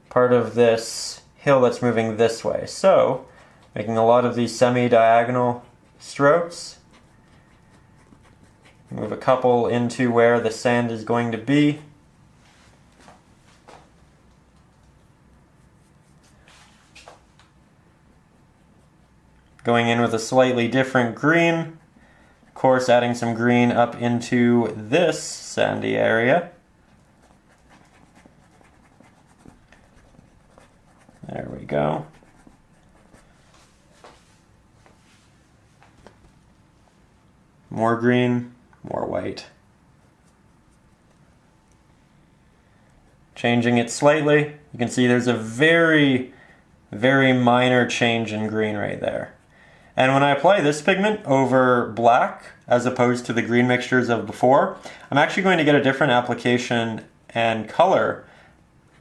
part of this hill that's moving this way. So, making a lot of these semi-diagonal strokes. Move a couple into where the sand is going to be. Going in with a slightly different green, course, adding some green up into this sandy area. There we go. More green, more white. Changing it slightly, you can see there's a very, very minor change in green right there. And when I apply this pigment over black, as opposed to the green mixtures of before, I'm actually going to get a different application and color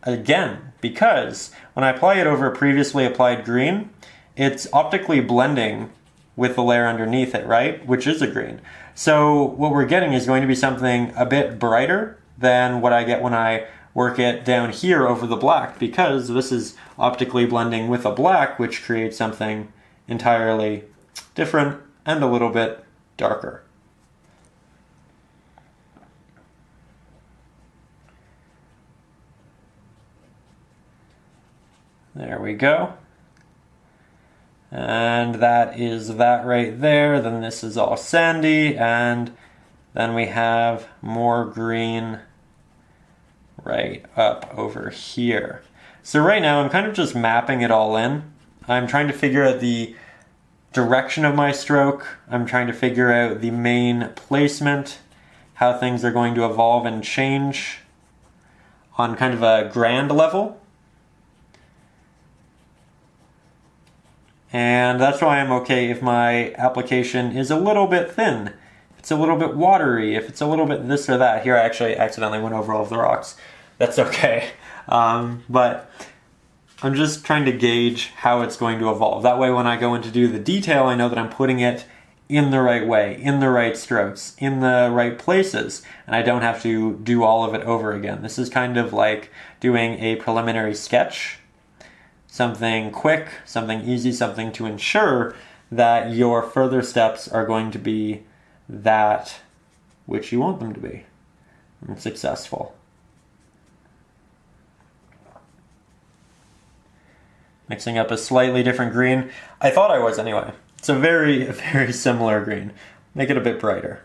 again, because when I apply it over previously applied green, it's optically blending with the layer underneath it, right? Which is a green. So what we're getting is going to be something a bit brighter than what I get when I work it down here over the black, because this is optically blending with a black, which creates something entirely different and a little bit darker. There we go. And that is that right there. Then this is all sandy, and then we have more green right up over here. So right now I'm kind of just mapping it all in. I'm trying to figure out the direction of my stroke. I'm trying to figure out the main placement, how things are going to evolve and change on kind of a grand level. And that's why I'm okay if my application is a little bit thin, if it's a little bit watery, if it's a little bit this or that. Here I actually accidentally went over all of the rocks. That's okay. But I'm just trying to gauge how it's going to evolve. That way when I go in to do the detail, I know that I'm putting it in the right way, in the right strokes, in the right places, and I don't have to do all of it over again. This is kind of like doing a preliminary sketch. Something quick, something easy, something to ensure that your further steps are going to be that which you want them to be and successful. Mixing up a slightly different green. I thought I was anyway. It's a very, very similar green. Make it a bit brighter.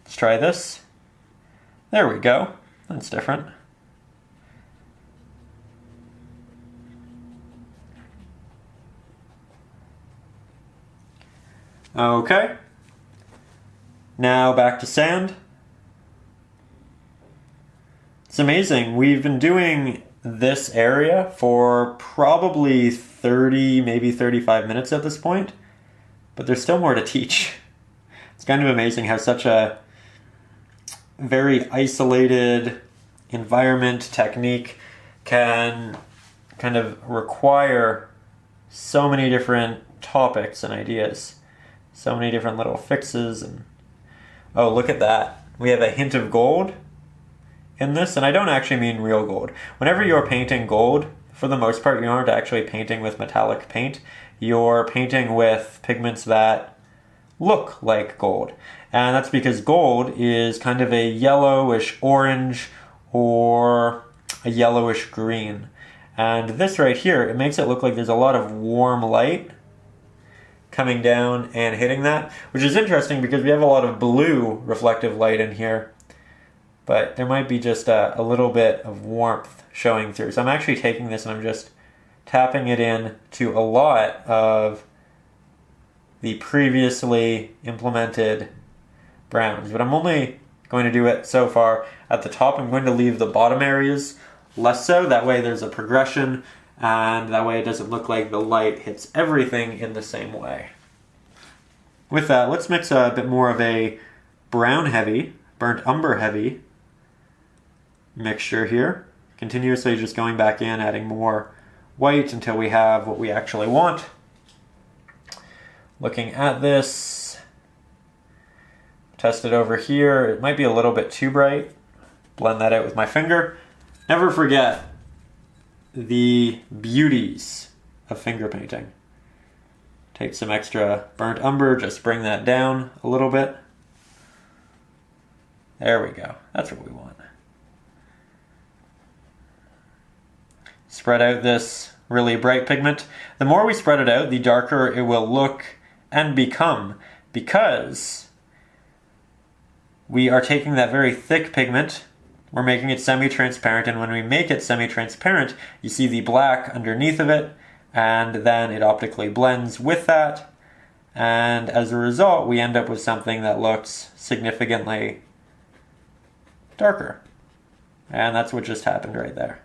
Let's try this. There we go. That's different. Okay, now back to sand. It's amazing. We've been doing this area for probably 30, maybe 35 minutes at this point, but there's still more to teach. It's kind of amazing how such a very isolated environment technique can kind of require so many different topics and ideas. So many different little fixes. And oh, look at that. We have a hint of gold in this, and I don't actually mean real gold. Whenever you're painting gold, for the most part, you aren't actually painting with metallic paint. You're painting with pigments that look like gold. And that's because gold is kind of a yellowish orange or a yellowish green. And this right here, it makes it look like there's a lot of warm light coming down and hitting that, which is interesting because we have a lot of blue reflective light in here, but there might be just a little bit of warmth showing through. So I'm actually taking this and I'm just tapping it in to a lot of the previously implemented browns, but I'm only going to do it so far at the top. I'm going to leave the bottom areas less so, that way there's a progression, and that way it doesn't look like the light hits everything in the same way. With that, let's mix a bit more of a brown heavy, burnt umber heavy mixture here. Continuously just going back in, adding more white until we have what we actually want. Looking at this, test it over here. It might be a little bit too bright. Blend that out with my finger. Never forget the beauties of finger painting. Take some extra burnt umber, just bring that down a little bit. There we go. That's what we want. Spread out this really bright pigment. The more we spread it out, the darker it will look and become. because we are taking that very thick pigment, we're making it semi-transparent, and when we make it semi-transparent, you see the black underneath of it, and then it optically blends with that, and as a result, we end up with something that looks significantly darker. And that's what just happened right there.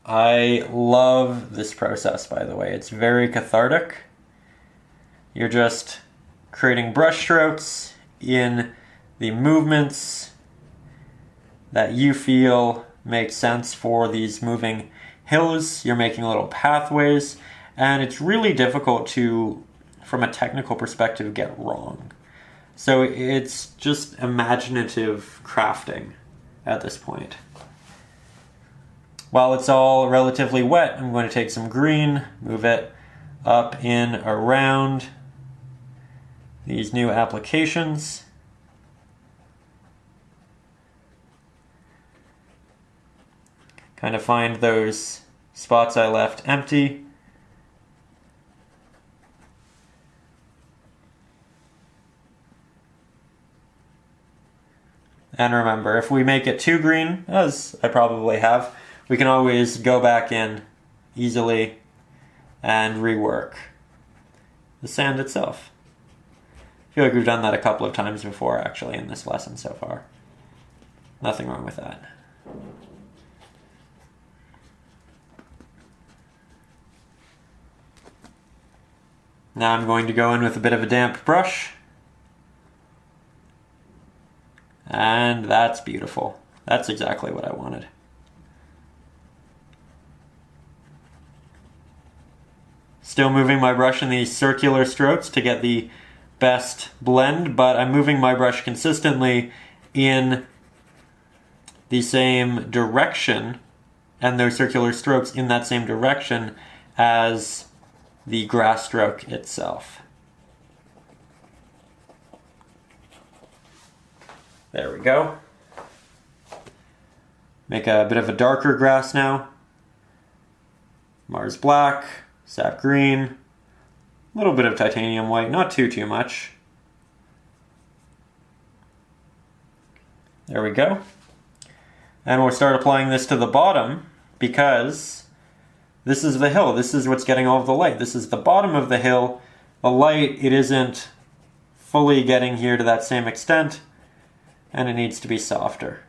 I love this process, by the way. It's very cathartic. You're just creating brush strokes in the movements that you feel make sense for these moving hills. You're making little pathways, and it's really difficult to, from a technical perspective, get wrong. So it's just imaginative crafting at this point. While it's all relatively wet, I'm going to take some green, move it up in around these new applications. Kind of find those spots I left empty. And remember, if we make it too green, as I probably have, we can always go back in easily and rework the sand itself. I feel like we've done that a couple of times before, actually, in this lesson so far. Nothing wrong with that. Now I'm going to go in with a bit of a damp brush. And that's beautiful. That's exactly what I wanted. Still moving my brush in these circular strokes to get the best blend, but I'm moving my brush consistently in the same direction, and those circular strokes in that same direction as the grass stroke itself. There we go. Make a bit of a darker grass now. Mars black, sap green, a little bit of titanium white, not too much. There we go. And we'll start applying this to the bottom because this is the hill. This is what's getting all of the light. This is the bottom of the hill. The light, it isn't fully getting here to that same extent, and it needs to be softer.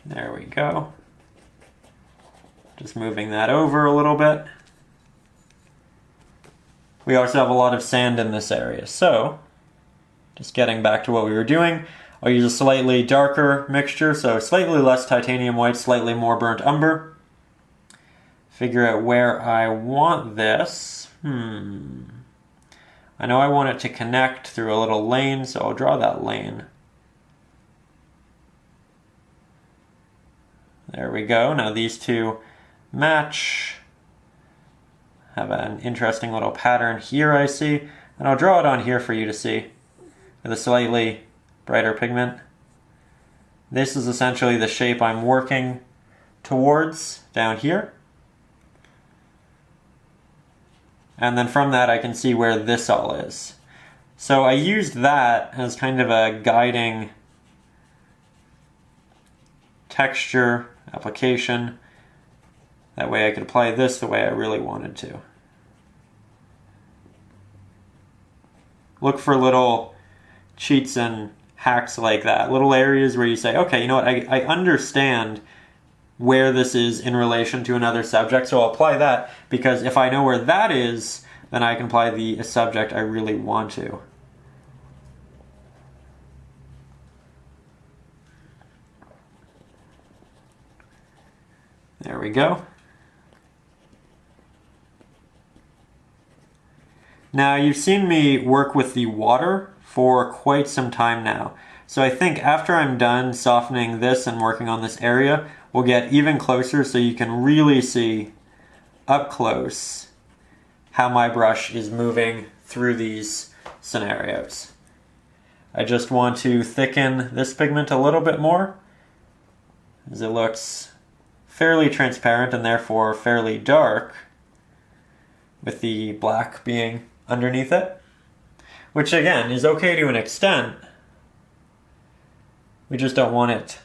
There we go. Just moving that over a little bit. We also have a lot of sand in this area, so just getting back to what we were doing, I'll use a slightly darker mixture, so slightly less titanium white, slightly more burnt umber. Figure out where I want this. I know I want it to connect through a little lane, so I'll draw that lane. There we go. Now these two match. Have an interesting little pattern here, I see. And I'll draw it on here for you to see with a slightly brighter pigment. This is essentially the shape I'm working towards down here. And then from that I can see where this all is. So I used that as kind of a guiding texture application. That way I could apply this the way I really wanted to. Look for little cheats and hacks like that. Little areas where you say, okay, you know what, I understand where this is in relation to another subject, so I'll apply that, because if I know where that is, then I can apply the subject I really want to. There we go. Now you've seen me work with the water for quite some time now. So I think after I'm done softening this and working on this area, we'll get even closer so you can really see up close how my brush is moving through these scenarios. I just want to thicken this pigment a little bit more, as it looks fairly transparent and therefore fairly dark, with the black being underneath it, which again is okay to an extent. We just don't want it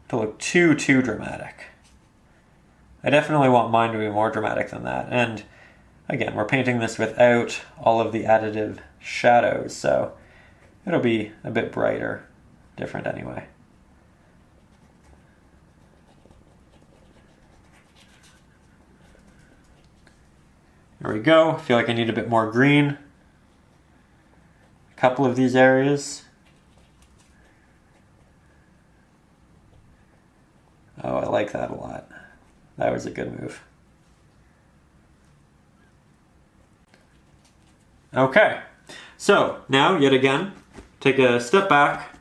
to look too dramatic. I definitely want mine to be more dramatic than that. And again, we're painting this without all of the additive shadows, so it'll be a bit brighter, different anyway. There we go. I feel like I need a bit more green. A couple of these areas. Oh, I like that a lot. That was a good move. Okay, so now yet again, take a step back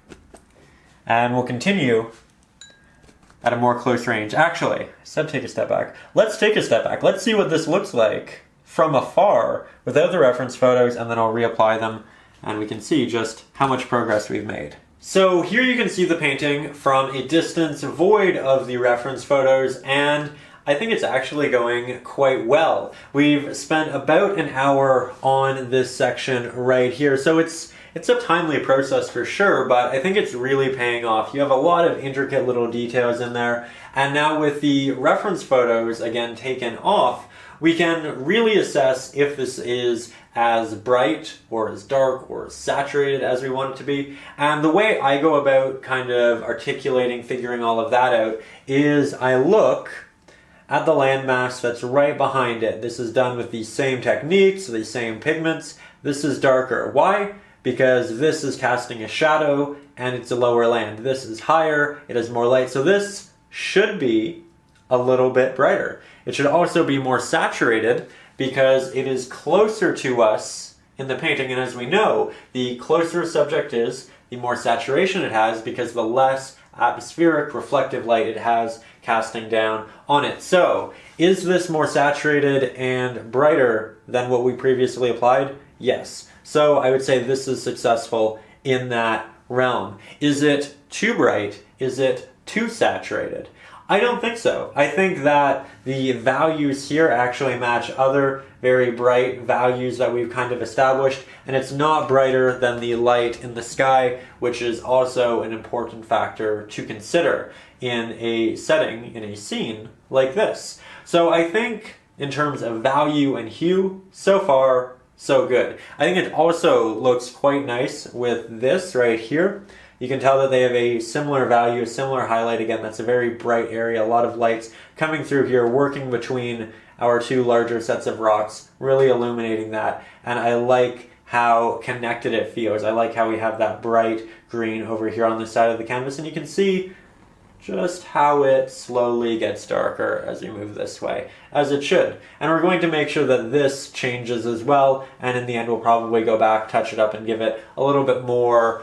and we'll continue at a more close range. Actually, I said take a step back. Let's take a step back. Let's see what this looks like from afar without the reference photos, and then I'll reapply them and we can see just how much progress we've made. So here you can see the painting from a distance void of the reference photos, and I think it's actually going quite well. We've spent about an hour on this section right here, so it's a timely process for sure, but I think it's really paying off. You have a lot of intricate little details in there, and now with the reference photos again taken off, we can really assess if this is as bright or as dark or as saturated as we want it to be. And the way I go about kind of articulating, figuring all of that out, is I look at the landmass that's right behind it. This is done with the same techniques, the same pigments. This is darker. Why? Because this is casting a shadow and it's a lower land. This is higher, it has more light. So this should be a little bit brighter. It should also be more saturated because it is closer to us in the painting. And as we know, the closer a subject is, the more saturation it has because the less atmospheric reflective light it has casting down on it. So, is this more saturated and brighter than what we previously applied? Yes. So I would say this is successful in that realm. Is it too bright? Is it too saturated? I don't think so. I think that the values here actually match other very bright values that we've kind of established, and it's not brighter than the light in the sky, which is also an important factor to consider in a setting, in a scene like this. So I think in terms of value and hue, so far, so good. I think it also looks quite nice with this right here. You can tell that they have a similar value, a similar highlight. Again, that's a very bright area, a lot of lights coming through here, working between our two larger sets of rocks, really illuminating that. And I like how connected it feels. I like how we have that bright green over here on the side of the canvas, and you can see just how it slowly gets darker as we move this way, as it should. And we're going to make sure that this changes as well, and in the end we'll probably go back, touch it up, and give it a little bit more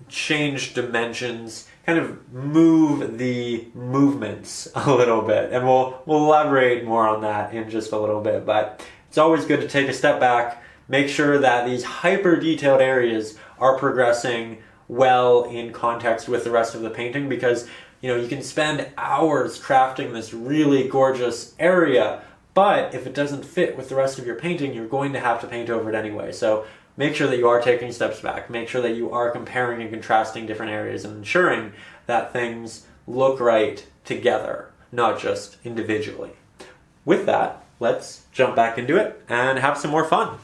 change dimensions, kind of move the movements a little bit, and we'll elaborate more on that in just a little bit. But it's always good to take a step back, make sure that these hyper detailed areas are progressing well in context with the rest of the painting, because you can spend hours crafting this really gorgeous area, but if it doesn't fit with the rest of your painting, you're going to have to paint over it anyway. So make sure that you are taking steps back. Make sure that you are comparing and contrasting different areas and ensuring that things look right together, not just individually. With that, let's jump back into it and have some more fun.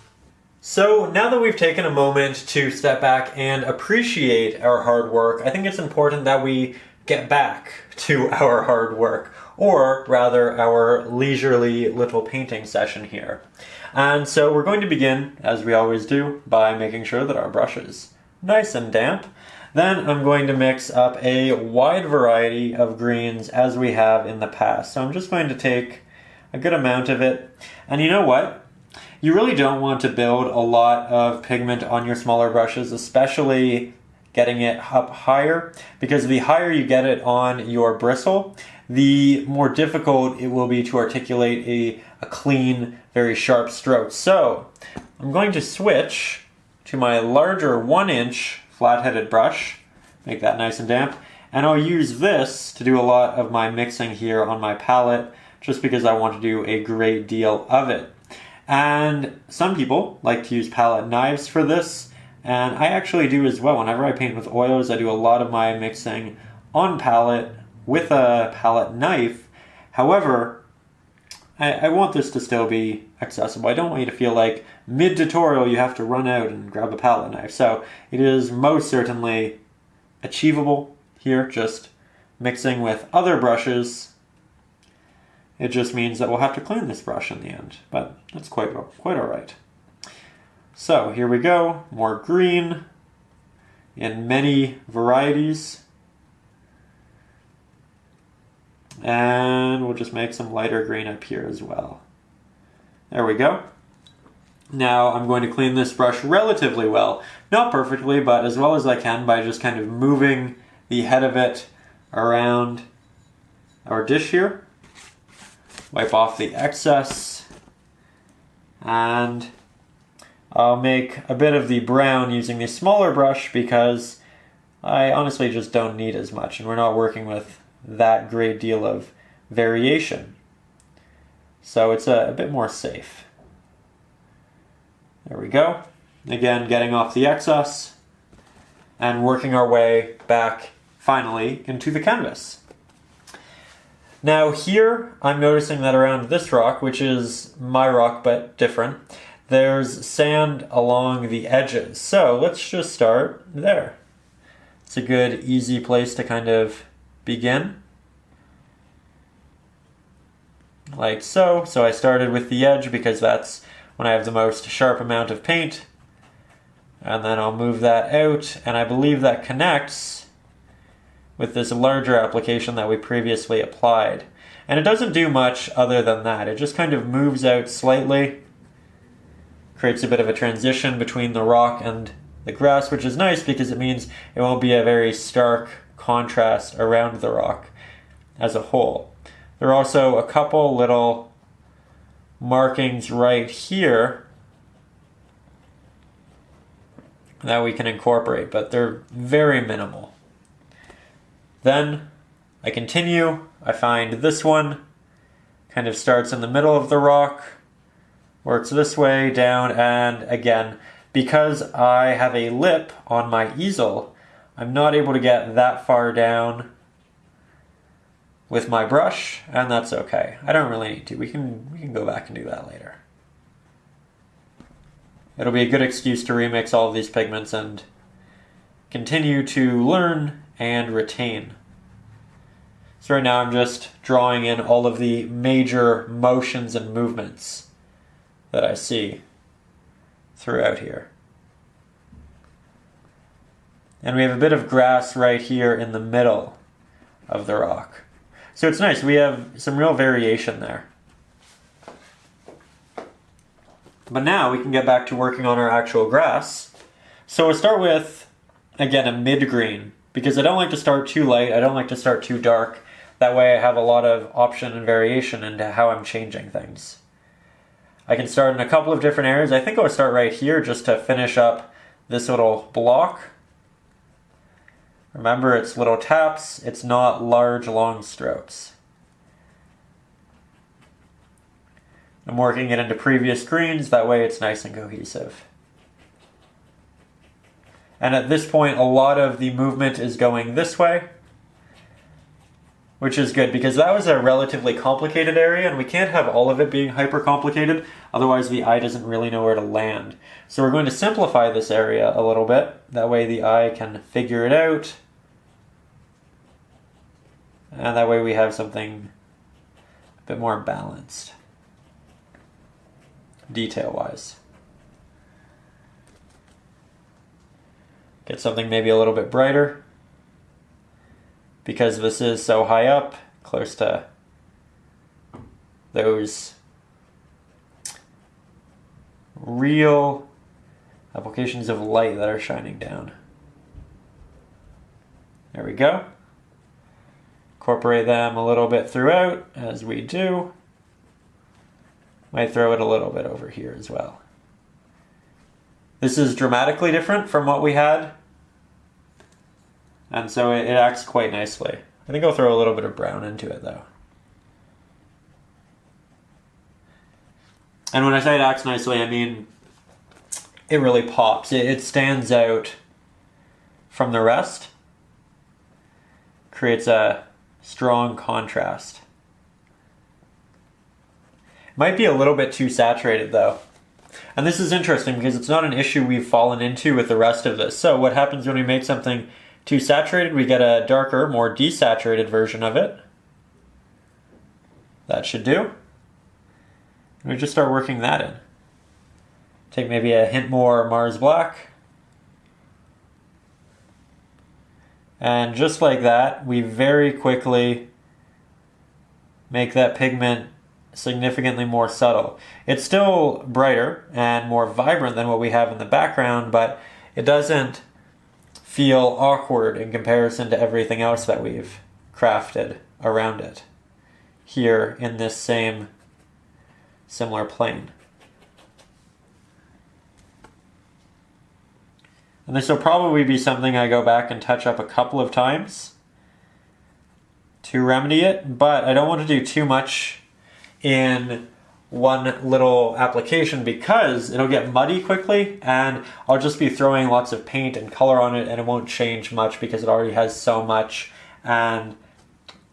So now that we've taken a moment to step back and appreciate our hard work, I think it's important that we get back to our hard work, or rather our leisurely little painting session here. And so we're going to begin, as we always do, by making sure that our brush is nice and damp. Then I'm going to mix up a wide variety of greens as we have in the past. So I'm just going to take a good amount of it. And you know what? You really don't want to build a lot of pigment on your smaller brushes, especially getting it up higher, because the higher you get it on your bristle, the more difficult it will be to articulate a clean, very sharp stroke. So I'm going to switch to my larger 1-inch flat-headed brush, make that nice and damp, and I'll use this to do a lot of my mixing here on my palette, just because I want to do a great deal of it. And some people like to use palette knives for this, and I actually do as well. Whenever I paint with oils, I do a lot of my mixing on palette with a palette knife. However, I want this to still be accessible. I don't want you to feel like mid-tutorial you have to run out and grab a palette knife. So it is most certainly achievable here, just mixing with other brushes. It just means that we'll have to clean this brush in the end, but that's quite all right. So here we go, more green in many varieties. And we'll just make some lighter green up here as well. There we go. Now I'm going to clean this brush relatively well. Not perfectly, but as well as I can by just kind of moving the head of it around our dish here. Wipe off the excess. And I'll make a bit of the brown using the smaller brush because I honestly just don't need as much, and we're not working with that great deal of variation. So it's a bit more safe. There we go. Again, getting off the excess and working our way back finally into the canvas. Now here I'm noticing that around this rock, which is my rock but different, there's sand along the edges. So let's just start there. It's a good, easy place to kind of begin. Like so. So I started with the edge because that's when I have the most sharp amount of paint. And then I'll move that out, and I believe that connects with this larger application that we previously applied. And it doesn't do much other than that. It just kind of moves out slightly, creates a bit of a transition between the rock and the grass, which is nice because it means it won't be a very stark contrast around the rock as a whole. There are also a couple little markings right here that we can incorporate, but they're very minimal. Then I continue. I find this one kind of starts in the middle of the rock, works this way down, and again, because I have a lip on my easel, I'm not able to get that far down with my brush, and that's okay. I don't really need to. We can go back and do that later. It'll be a good excuse to remix all of these pigments and continue to learn and retain. So right now I'm just drawing in all of the major motions and movements that I see throughout here. And we have a bit of grass right here in the middle of the rock. So it's nice, we have some real variation there. But now we can get back to working on our actual grass. So we'll start with, again, a mid-green, because I don't like to start too light, I don't like to start too dark. That way I have a lot of option and variation into how I'm changing things. I can start in a couple of different areas. I think I'll start right here just to finish up this little block. Remember, it's little taps, it's not large, long strokes. I'm working it into previous greens, that way it's nice and cohesive. And at this point, a lot of the movement is going this way, which is good because that was a relatively complicated area and we can't have all of it being hyper complicated, otherwise the eye doesn't really know where to land. So we're going to simplify this area a little bit, that way the eye can figure it out, and that way we have something a bit more balanced, detail-wise. Get something maybe a little bit brighter, because this is so high up, close to those real applications of light that are shining down. There we go. Incorporate them a little bit throughout, as we do. Might throw it a little bit over here as well. This is dramatically different from what we had, and so it acts quite nicely. I think I'll throw a little bit of brown into it though. And when I say it acts nicely, I mean it really pops. It stands out from the rest, creates a strong contrast. Might be a little bit too saturated though. And this is interesting because it's not an issue we've fallen into with the rest of this. So what happens when we make something too saturated? We get a darker, more desaturated version of it. That should do. And we just start working that in. Take maybe a hint more Mars Black. And just like that, we very quickly make that pigment significantly more subtle. It's still brighter and more vibrant than what we have in the background, but it doesn't feel awkward in comparison to everything else that we've crafted around it here in this same similar plane. And this will probably be something I go back and touch up a couple of times to remedy it, but I don't want to do too much in one little application because it'll get muddy quickly and I'll just be throwing lots of paint and color on it and it won't change much because it already has so much, and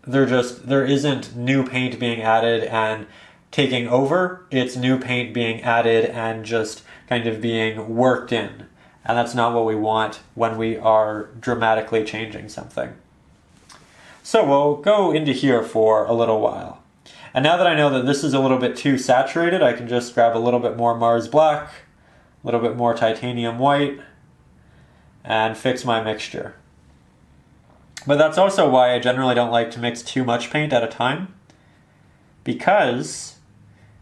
there isn't new paint being added and taking over. It's new paint being added and just kind of being worked in, and that's not what we want when we are dramatically changing something. So we'll go into here for a little while. And now that I know that this is a little bit too saturated, I can just grab a little bit more Mars Black, a little bit more Titanium White, and fix my mixture. But that's also why I generally don't like to mix too much paint at a time, because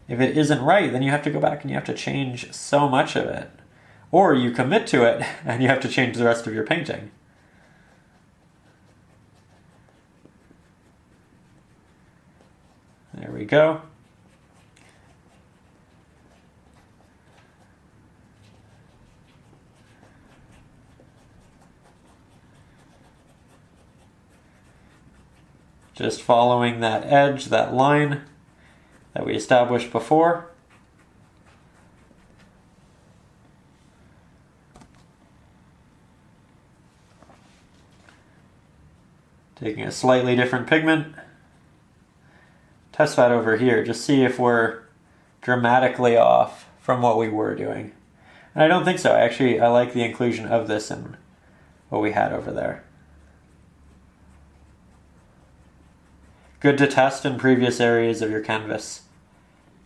if it isn't right, then you have to go back and you have to change so much of it. Or you commit to it and you have to change the rest of your painting. There we go. Just following that edge, that line that we established before. Taking a slightly different pigment. Test that over here, just see if we're dramatically off from what we were doing. And I don't think so. I like the inclusion of this in what we had over there. Good to test in previous areas of your canvas.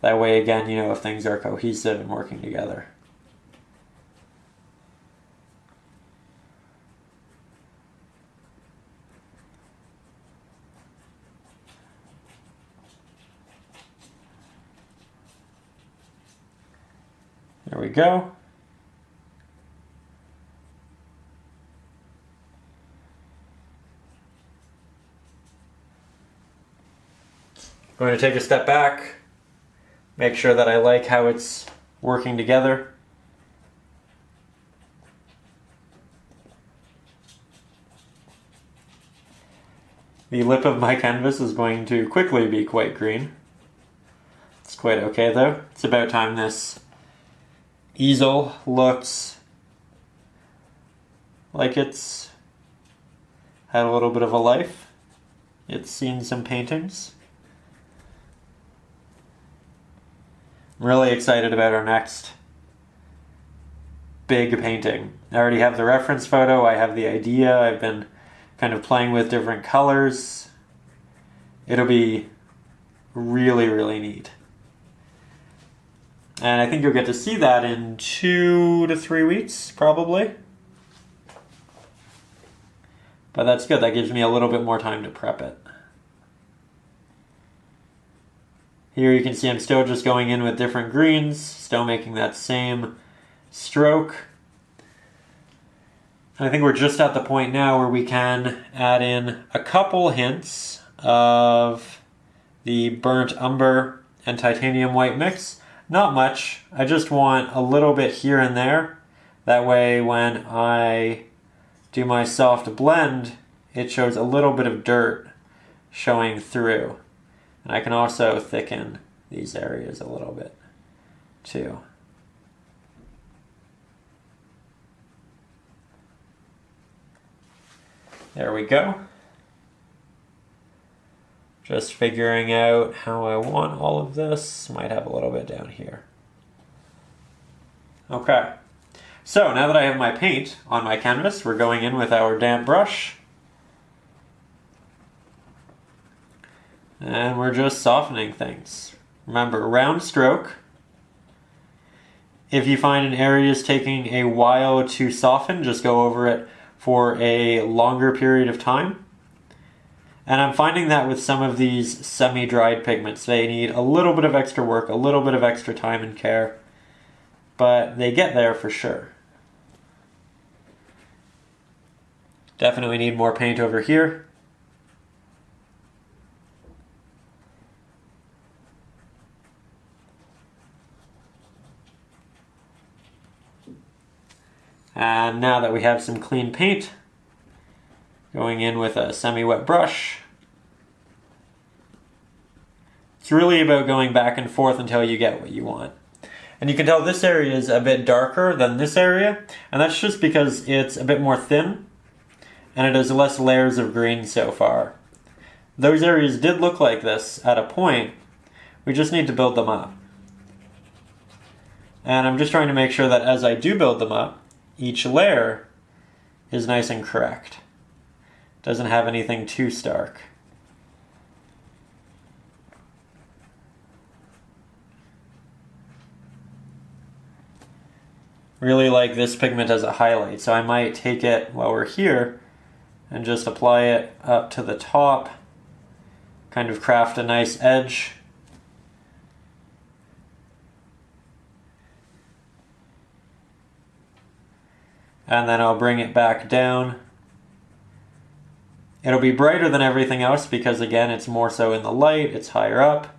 That way, again, you know if things are cohesive and working together. There we go. I'm going to take a step back, make sure that I like how it's working together. The lip of my canvas is going to quickly be quite green. It's quite okay though. It's about time this easel looks like it's had a little bit of a life. It's seen some paintings. I'm really excited about our next big painting. I already have the reference photo, I have the idea, I've been kind of playing with different colors. It'll be really, really neat. And I think you'll get to see that in 2 to 3 weeks, probably. But that's good, that gives me a little bit more time to prep it. Here you can see I'm still just going in with different greens, still making that same stroke. And I think we're just at the point now where we can add in a couple hints of the burnt umber and titanium white mix. Not much, I just want a little bit here and there That way when I do my soft blend, it shows a little bit of dirt showing through. And I can also thicken these areas a little bit too. There we go. Just figuring out how I want all of this. Might have a little bit down here. Okay. So now that I have my paint on my canvas, we're going in with our damp brush. And we're just softening things. Remember, round stroke. If you find an area is taking a while to soften, just go over it for a longer period of time. And I'm finding that with some of these semi-dried pigments, they need a little bit of extra work, a little bit of extra time and care, but they get there for sure. Definitely need more paint over here. And now that we have some clean paint, going in with a semi-wet brush. It's really about going back and forth until you get what you want. And you can tell this area is a bit darker than this area, and that's just because it's a bit more thin, and it has less layers of green so far. Those areas did look like this at a point, we just need to build them up. And I'm just trying to make sure that as I do build them up, each layer is nice and correct. Doesn't have anything too stark. Really like this pigment as a highlight, so I might take it while we're here and just apply it up to the top, kind of craft a nice edge. And then I'll bring it back down. It'll be brighter than everything else because, again, it's more so in the light, it's higher up,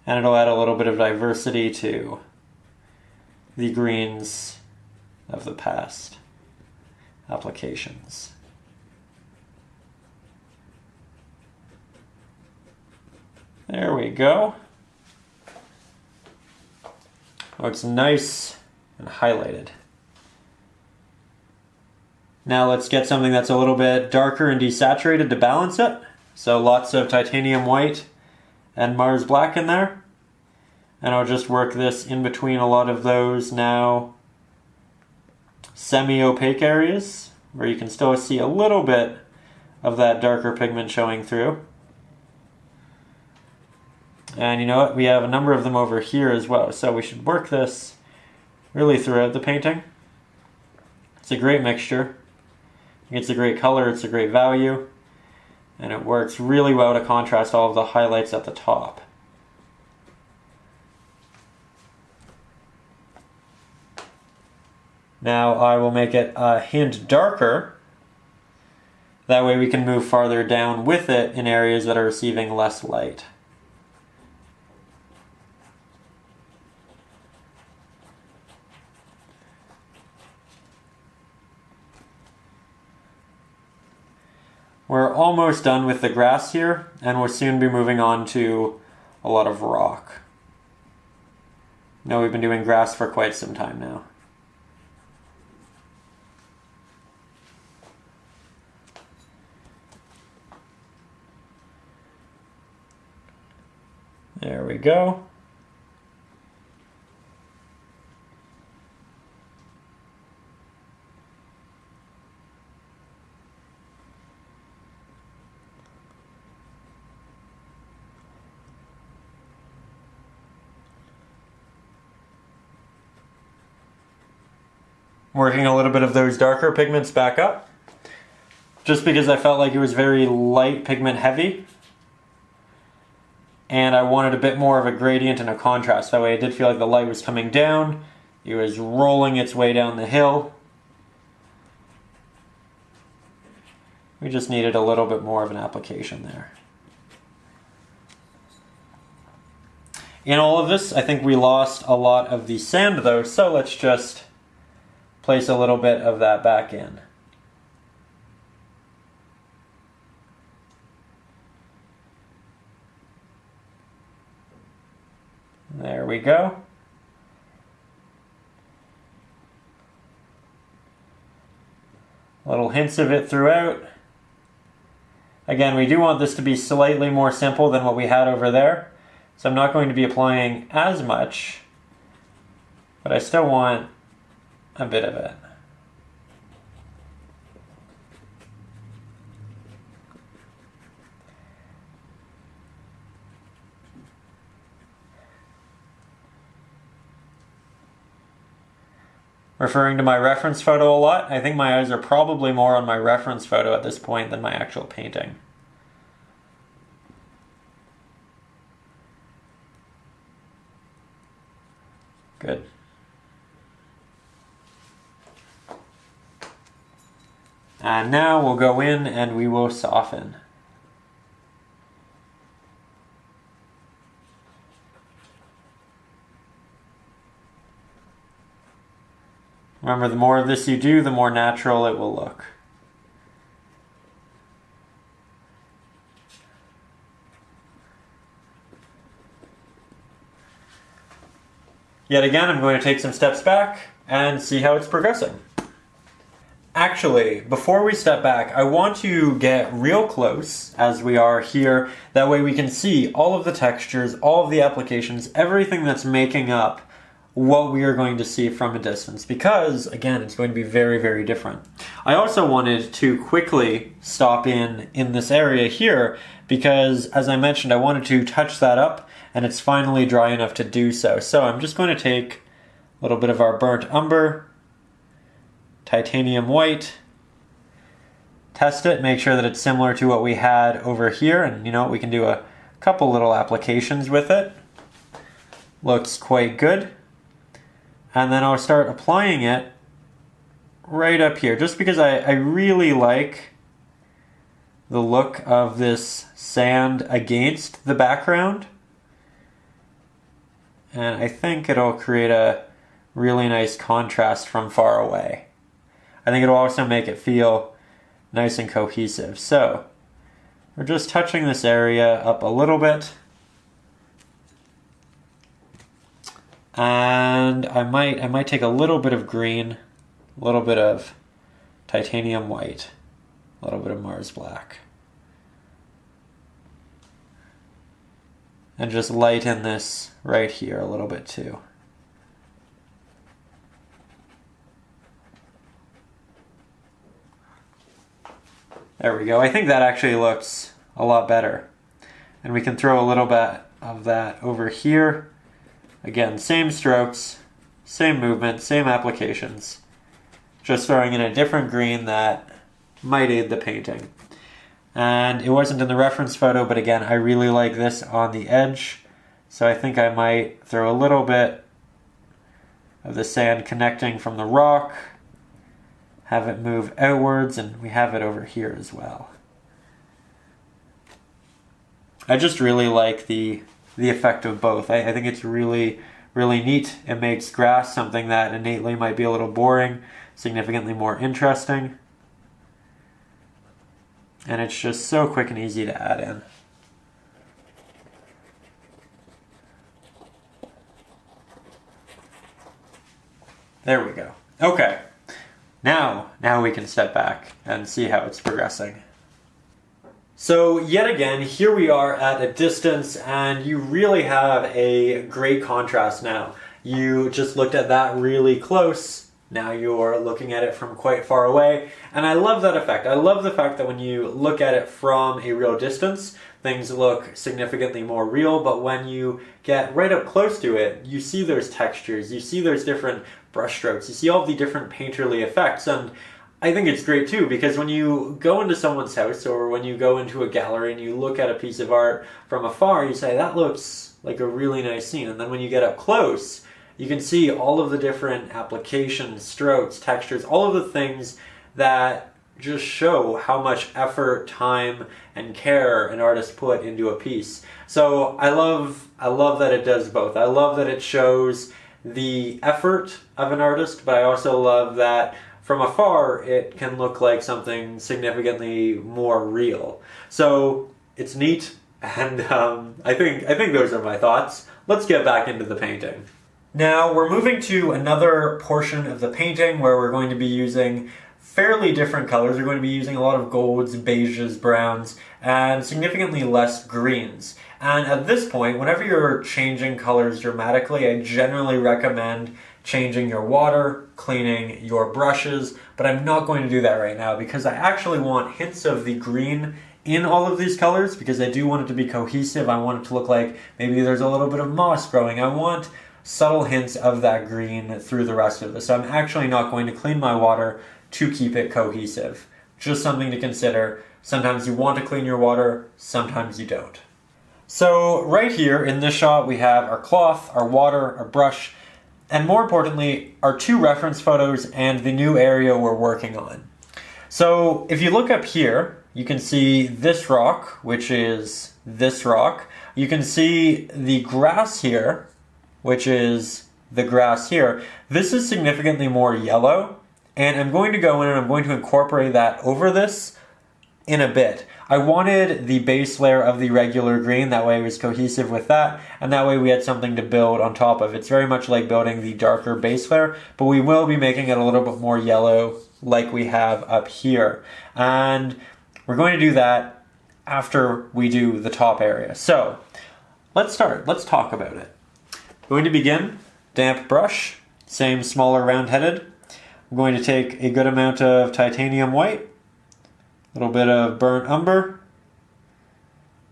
and it'll add a little bit of diversity to the greens of the past applications. There we go. Oh, it's nice and highlighted. Now let's get something that's a little bit darker and desaturated to balance it. So lots of titanium white and Mars black in there. And I'll just work this in between a lot of those now semi-opaque areas where you can still see a little bit of that darker pigment showing through. And you know what? We have a number of them over here as well. So we should work this really throughout the painting. It's a great mixture. It's a great color, it's a great value, and it works really well to contrast all of the highlights at the top. Now I will make it a hint darker. That way we can move farther down with it in areas that are receiving less light. We're almost done with the grass here, and we'll soon be moving on to a lot of rock. Now we've been doing grass for quite some time now. There we go. Working a little bit of those darker pigments back up, just because I felt like it was very light pigment heavy, and I wanted a bit more of a gradient and a contrast. That way I did feel like the light was coming down, it was rolling its way down the hill. We just needed a little bit more of an application there. In all of this, I think we lost a lot of the sand though, so let's just place a little bit of that back in. There we go. Little hints of it throughout. Again, we do want this to be slightly more simple than what we had over there. So I'm not going to be applying as much, but I still want a bit of it. Referring to my reference photo a lot, I think my eyes are probably more on my reference photo at this point than my actual painting. Good. And now we'll go in and we will soften. Remember, the more of this you do, the more natural it will look. Yet again, I'm going to take some steps back and see how it's progressing. Actually, before we step back, I want to get real close as we are here. That way we can see all of the textures, all of the applications, everything that's making up what we are going to see from a distance, because again, it's going to be very, very different. I also wanted to quickly stop in this area here because, as I mentioned, I wanted to touch that up, and it's finally dry enough to do so. So I'm just going to take a little bit of our burnt umber, titanium white, test it, make sure that it's similar to what we had over here, and you know, we can do a couple little applications with it. Looks quite good. And then I'll start applying it right up here, just because I really like the look of this sand against the background. And I think it'll create a really nice contrast from far away. I think it'll also make it feel nice and cohesive. So we're just touching this area up a little bit. And I might take a little bit of green, a little bit of titanium white, a little bit of Mars black. And just lighten this right here a little bit too. There we go. I think that actually looks a lot better. And we can throw a little bit of that over here. Again, same strokes, same movement, same applications. Just throwing in a different green that might aid the painting. And it wasn't in the reference photo, but again, I really like this on the edge. So I think I might throw a little bit of the sand connecting from the rock, have it move outwards, and we have it over here as well. I just really like the effect of both. I think it's really, really neat. It makes grass something that innately might be a little boring, significantly more interesting. And it's just so quick and easy to add in. There we go. Okay, now we can step back and see how it's progressing. So yet again, here we are at a distance, and you really have a great contrast now. You just looked at that really close, now you're looking at it from quite far away, and I love that effect. I love the fact that when you look at it from a real distance, things look significantly more real, but when you get right up close to it, you see those textures, you see those different brush strokes, you see all the different painterly effects, and I think it's great too, because when you go into someone's house or when you go into a gallery and you look at a piece of art from afar, you say, that looks like a really nice scene. And then when you get up close, you can see all of the different applications, strokes, textures, all of the things that just show how much effort, time, and care an artist put into a piece. So I love that it does both. I love that it shows the effort of an artist, but I also love that from afar it can look like something significantly more real. So it's neat, and I think those are my thoughts. Let's get back into the painting. Now we're moving to another portion of the painting where we're going to be using fairly different colors. We're going to be using a lot of golds, beiges, browns, and significantly less greens. And at this point, whenever you're changing colors dramatically, I generally recommend changing your water, cleaning your brushes, but I'm not going to do that right now because I actually want hints of the green in all of these colors because I do want it to be cohesive. I want it to look like maybe there's a little bit of moss growing. I want subtle hints of that green through the rest of this. So I'm actually not going to clean my water to keep it cohesive. Just something to consider. Sometimes you want to clean your water, sometimes you don't. So right here in this shot we have our cloth, our water, our brush, and more importantly, our two reference photos and the new area we're working on. So if you look up here, you can see this rock, which is this rock. You can see the grass here, which is the grass here. This is significantly more yellow, and I'm going to go in and I'm going to incorporate that over this in a bit. I wanted the base layer of the regular green, that way it was cohesive with that, and that way we had something to build on top of. It's very much like building the darker base layer, but we will be making it a little bit more yellow like we have up here. And we're going to do that after we do the top area. So let's start. Let's talk about it. Going to begin, damp brush, same smaller round-headed. I'm going to take a good amount of titanium white, a little bit of burnt umber,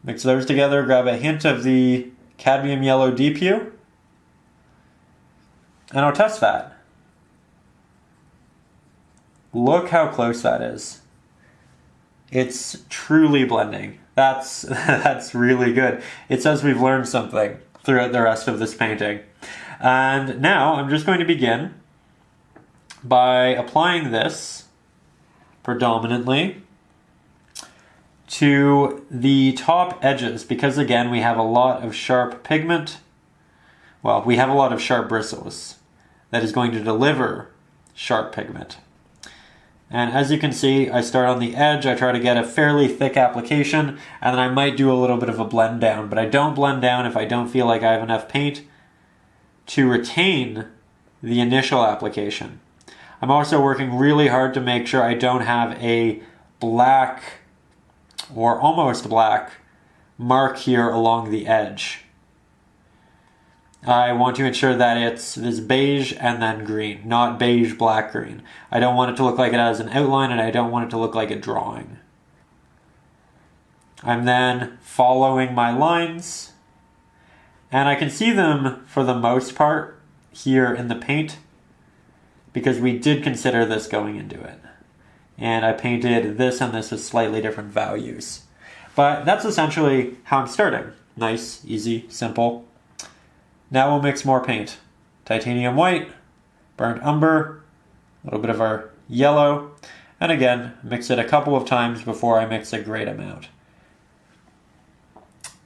mix those together, grab a hint of the cadmium yellow deep hue, and I'll test that. Look how close that is. It's truly blending. That's really good. It says we've learned something throughout the rest of this painting. And now I'm just going to begin by applying this predominantly to the top edges, because again we have a lot of sharp pigment. Well, we have a lot of sharp bristles that is going to deliver sharp pigment. And as you can see, I start on the edge, I try to get a fairly thick application, and then I might do a little bit of a blend down, but I don't blend down if I don't feel like I have enough paint to retain the initial application. I'm also working really hard to make sure I don't have a black or almost black mark here along the edge. I want to ensure that it's this beige and then green, not beige, black, green. I don't want it to look like it has an outline, and I don't want it to look like a drawing. I'm then following my lines, and I can see them for the most part here in the paint because we did consider this going into it. And I painted this and this with slightly different values. But that's essentially how I'm starting. Nice, easy, simple. Now we'll mix more paint. Titanium white, burnt umber, a little bit of our yellow, and again, mix it a couple of times before I mix a great amount.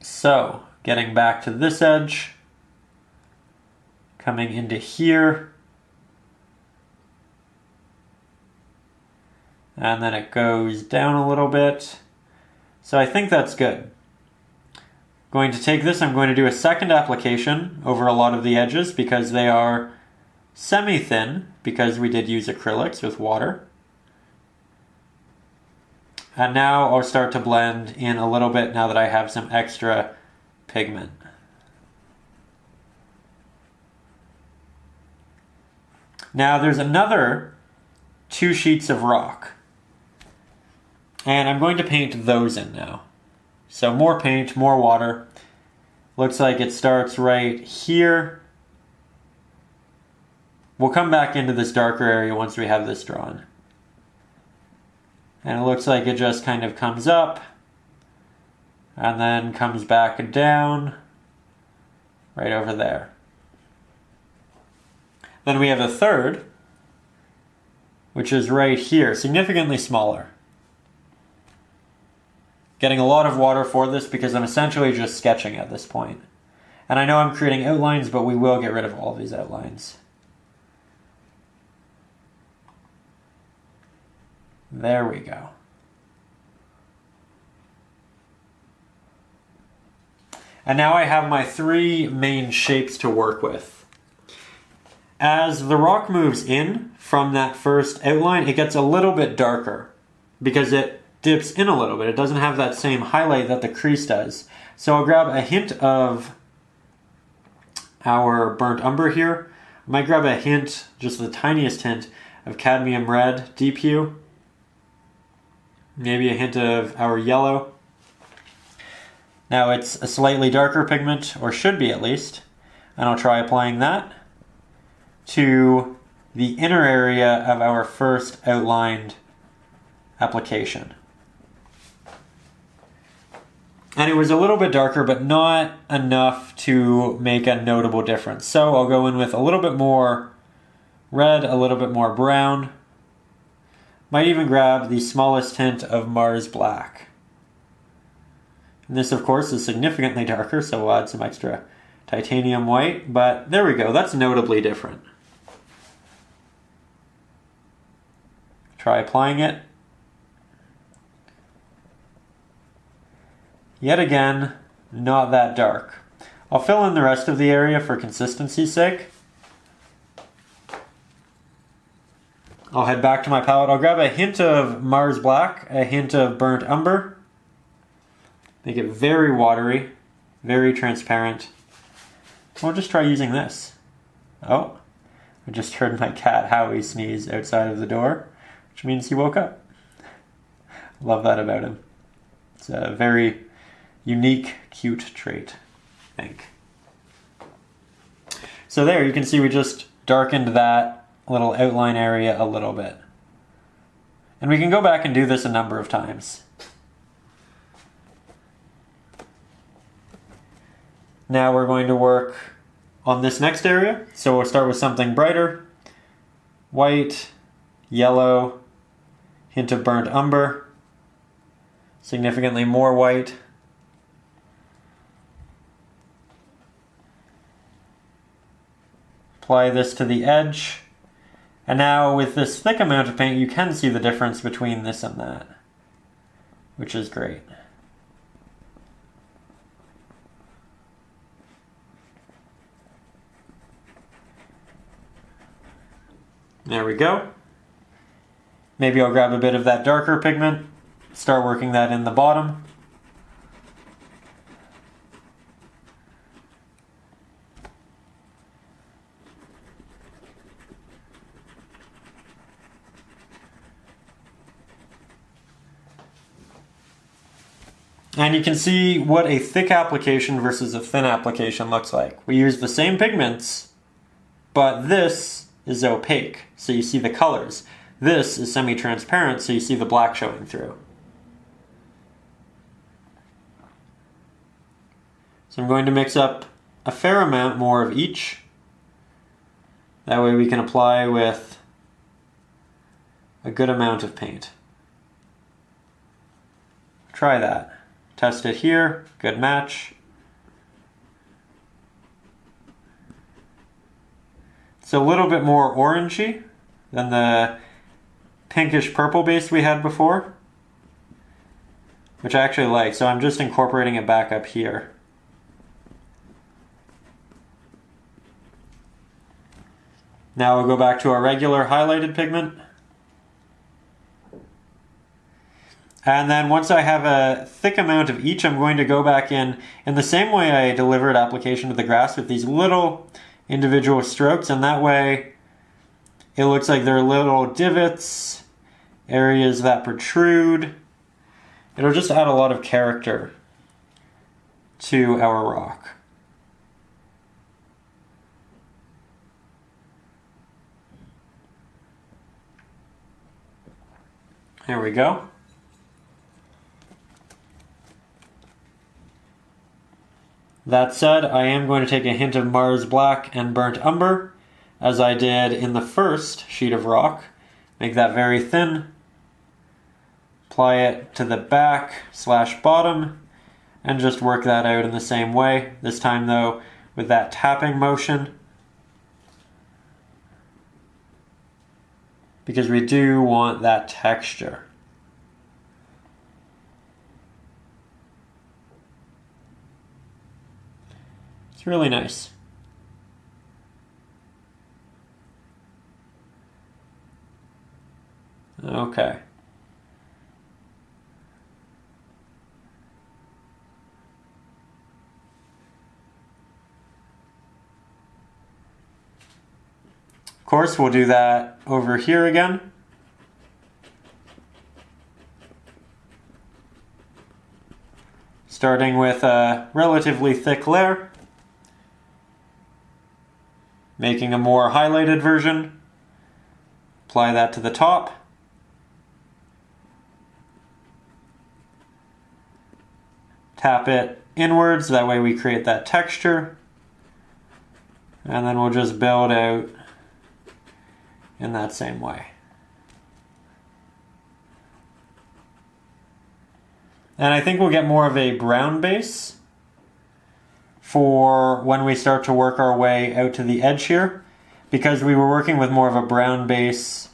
So, getting back to this edge, coming into here, and then it goes down a little bit. So I think that's good. Going to take this, I'm going to do a second application over a lot of the edges because they are semi-thin because we did use acrylics with water. And now I'll start to blend in a little bit now that I have some extra pigment. Now there's another 2 sheets of rock. And I'm going to paint those in now. So more paint, more water. Looks like it starts right here. We'll come back into this darker area once we have this drawn. And it looks like it just kind of comes up and then comes back down right over there. Then we have a third, which is right here, significantly smaller. Getting a lot of water for this because I'm essentially just sketching at this point. And I know I'm creating outlines, but we will get rid of all of these outlines. There we go. And now I have my three main shapes to work with. As the rock moves in from that first outline, it gets a little bit darker because it dips in a little bit. It doesn't have that same highlight that the crease does. So I'll grab a hint of our burnt umber here. I might grab a hint, just the tiniest hint, of cadmium red deep hue. Maybe a hint of our yellow. Now it's a slightly darker pigment, or should be at least, and I'll try applying that to the inner area of our first outlined application. And it was a little bit darker, but not enough to make a notable difference. So I'll go in with a little bit more red, a little bit more brown. Might even grab the smallest hint of Mars Black. And this, of course, is significantly darker, so we'll add some extra titanium white. But there we go, that's notably different. Try applying it. Yet again, not that dark. I'll fill in the rest of the area for consistency's sake. I'll head back to my palette. I'll grab a hint of Mars Black, a hint of burnt umber. Make it very watery, very transparent. We'll just try using this. Oh, I just heard my cat Howie sneeze outside of the door, which means he woke up. Love that about him. It's a very unique, cute trait, I think. So there, you can see we just darkened that little outline area a little bit. And we can go back and do this a number of times. Now we're going to work on this next area. So we'll start with something brighter. White, yellow, hint of burnt umber, significantly more white. Apply this to the edge. And now with this thick amount of paint, you can see the difference between this and that, which is great. There we go. Maybe I'll grab a bit of that darker pigment, start working that in the bottom. And you can see what a thick application versus a thin application looks like. We use the same pigments, but this is opaque, so you see the colors. This is semi-transparent, so you see the black showing through. So I'm going to mix up a fair amount more of each. That way we can apply with a good amount of paint. Try that. Test it here, good match. It's a little bit more orangey than the pinkish purple base we had before, which I actually like, so I'm just incorporating it back up here. Now we'll go back to our regular highlighted pigment. And then once I have a thick amount of each, I'm going to go back in the same way I delivered application to the grass with these little individual strokes, and that way it looks like there are little divots, areas that protrude. It'll just add a lot of character to our rock. There we go. That said, I am going to take a hint of Mars Black and Burnt Umber, as I did in the first sheet of rock. Make that very thin. Apply it to the back / bottom, and just work that out in the same way. This time though, with that tapping motion, because we do want that texture. It's really nice. Okay. Of course, we'll do that over here again. Starting with a relatively thick layer, making a more highlighted version, apply that to the top. Tap it inwards, that way we create that texture. And then we'll just build out in that same way. And I think we'll get more of a brown base for when we start to work our way out to the edge here, because we were working with more of a brown base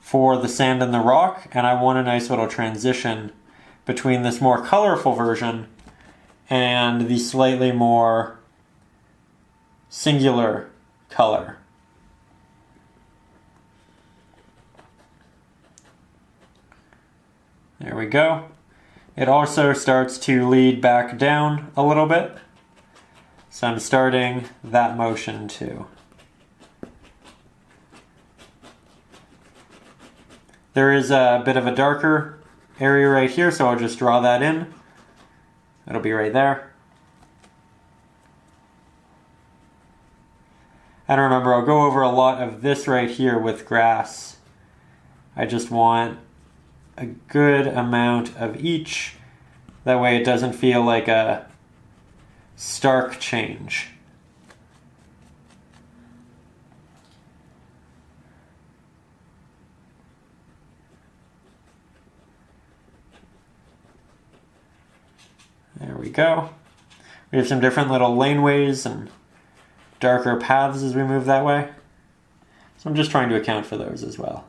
for the sand and the rock, and I want a nice little transition between this more colorful version and the slightly more singular color. There we go. It also starts to lead back down a little bit, so I'm starting that motion too. There is a bit of a darker area right here, so I'll just draw that in. It'll be right there. And remember, I'll go over a lot of this right here with grass. I just want a good amount of each. That way it doesn't feel like a stark change. There we go. We have some different little laneways and darker paths as we move that way. So I'm just trying to account for those as well.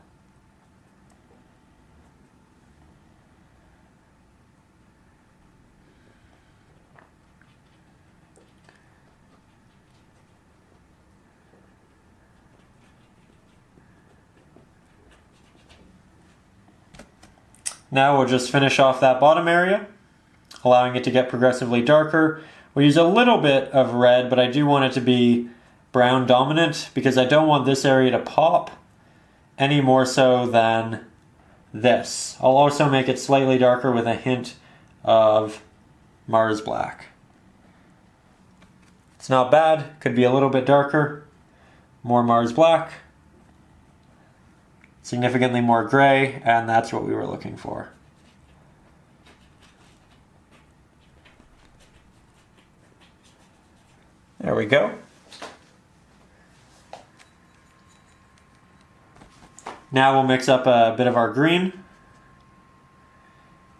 Now we'll just finish off that bottom area, allowing it to get progressively darker. We'll use a little bit of red, but I do want it to be brown dominant because I don't want this area to pop any more so than this. I'll also make it slightly darker with a hint of Mars Black. It's not bad, could be a little bit darker, more Mars Black, significantly more gray, and that's what we were looking for. There we go. Now we'll mix up a bit of our green.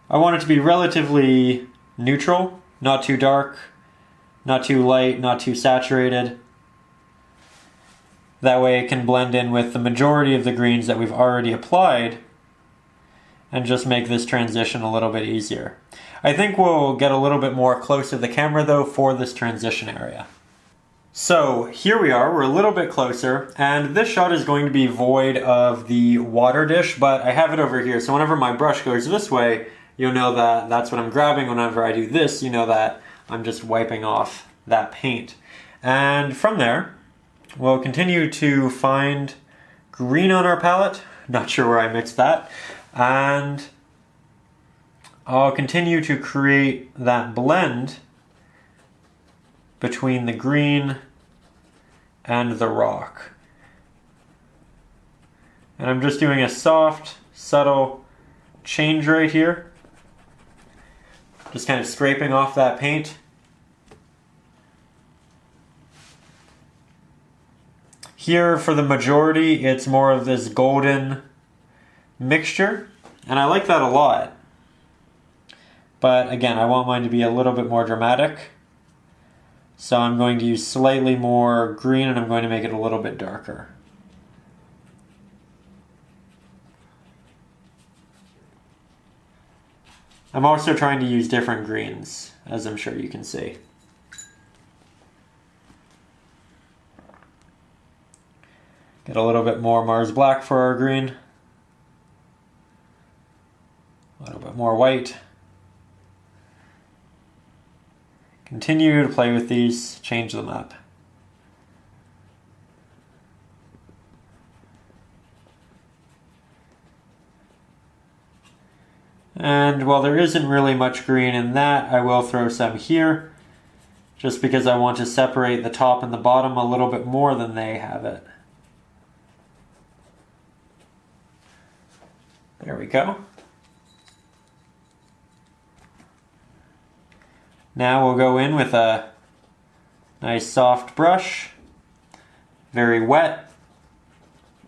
I want it to be relatively neutral, not too dark, not too light, not too saturated. That way it can blend in with the majority of the greens that we've already applied and just make this transition a little bit easier. I think we'll get a little bit more close to the camera though for this transition area. So here we are, we're a little bit closer, and this shot is going to be void of the water dish, but I have it over here, so whenever my brush goes this way, you'll know that that's what I'm grabbing. Whenever I do this, you know that I'm just wiping off that paint. And from there, we'll continue to find green on our palette. Not sure where I mixed that. And I'll continue to create that blend between the green and the rock. And I'm just doing a soft, subtle change right here. Just kind of scraping off that paint. Here, for the majority, it's more of this golden mixture, and I like that a lot. But again, I want mine to be a little bit more dramatic. So I'm going to use slightly more green and I'm going to make it a little bit darker. I'm also trying to use different greens, as I'm sure you can see. Get a little bit more Mars Black for our green. A little bit more white. Continue to play with these, change them up. And while there isn't really much green in that, I will throw some here, just because I want to separate the top and the bottom a little bit more than they have it. There we go. Now we'll go in with a nice soft brush, very wet,